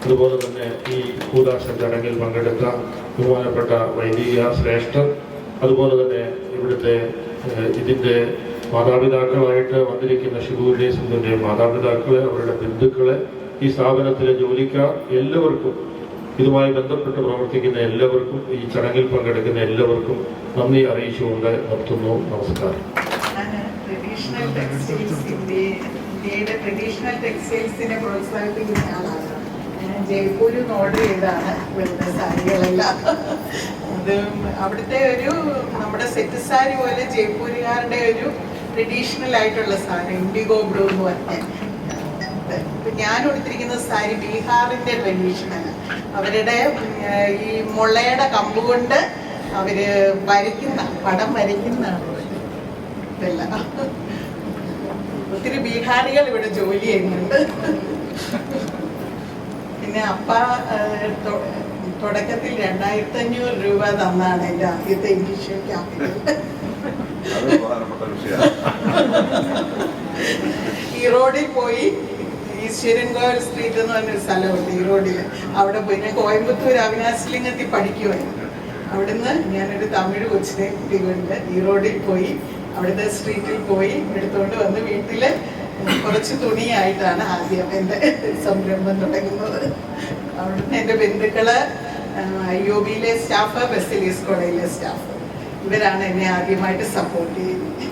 അതുപോലെ തന്നെ ഈ കൂദാശ ചടങ്ങിൽ പങ്കെടുത്ത ബഹുമാനപ്പെട്ട വൈദിക ശ്രേഷ്ഠർ, അതുപോലെ തന്നെ ഇവിടുത്തെ ഇതിൻ്റെ മാതാപിതാക്കളായിട്ട് വന്നിരിക്കുന്ന ഷിബുവിൻ്റെയും സിന്ധുവിൻ്റെയും മാതാപിതാക്കളെ, അവരുടെ ബന്ധുക്കളെ, ഈ സ്ഥാപനത്തിലെ ജോലിക്കാർ എല്ലാവർക്കും, ഇതുമായി ബന്ധപ്പെട്ട് പ്രവർത്തിക്കുന്ന എല്ലാവർക്കും, ഈ ചടങ്ങിൽ പങ്കെടുക്കുന്ന എല്ലാവർക്കും നന്ദി അറിയിച്ചുകൊണ്ട് നിർത്തുന്നു. നമസ്കാരം. ട്രഡീഷണൽ ടെക്സ്റ്റൈൽസ് ഇന്ത്യയുടെ ട്രഡീഷണൽ ടെക്സ്റ്റൈൽസിനെ പ്രോത്സാഹിപ്പിക്കുന്ന ആളാണ്. ജയ്പൂരിൽ നിന്ന് ഓർഡർ ചെയ്താണ് വരുന്ന സാരികളെല്ലാം. അത് അവിടുത്തെ ഒരു നമ്മുടെ സെറ്റ് സാരി പോലെ ജയ്പൂരുകാരുടെ ഒരു ട്രഡീഷണൽ ആയിട്ടുള്ള സാരി ഇൻഡിഗോ ബ്ലൂ എന്ന് പറഞ്ഞ. ഞാൻ കൊടുത്തിരിക്കുന്ന സാരി ബീഹാറിന്റെ ട്രഡീഷണൽ. അവരുടെ ഈ മുളയുടെ കമ്പ് കൊണ്ട് അവര് വരയ്ക്കുന്ന പടം വരയ്ക്കുന്നതാണ് ഇതെല്ലാം. ഒത്തിരി ബീഹാറികൾ ഇവിടെ ജോലി ചെയ്യുന്നുണ്ട്. പിന്നെ അപ്പ തുടക്കത്തിൽ 2500 രൂപ തന്നാണ് എൻ്റെ ആദ്യത്തെ ഇനീഷ്യൽ ക്യാപിറ്റൽ. ഈ റോഡിൽ പോയി ഈശ്വരൻകോവിൽ സ്ട്രീറ്റ് എന്ന് പറഞ്ഞൊരു സ്ഥലമുണ്ട് ഈ റോഡിൽ. അവിടെ പോയി ഞാൻ കോയമ്പത്തൂർ അവിനാശിലിംഗത്തിൽ പഠിക്കുമായിരുന്നു. അവിടുന്ന് ഞാനൊരു തമിഴ് കൊച്ചിനെ കുട്ടികളുണ്ട് ഈ റോഡിൽ പോയി അവിടുത്തെ സ്ട്രീറ്റിൽ പോയി എടുത്തുകൊണ്ട് വന്ന് വീട്ടില് കുറച്ച് തുണിയായിട്ടാണ് ആദ്യം എൻ്റെ സംരംഭം തുടങ്ങുന്നത്. അവിടുന്ന് എൻ്റെ ബന്ധുക്കള് IOBയിലെ സ്റ്റാഫ്, ബെസിലിയസ് കോളേജിലെ സ്റ്റാഫ്, ഇവരാണ് എന്നെ ആദ്യമായിട്ട് സപ്പോർട്ട് ചെയ്യുന്നത്.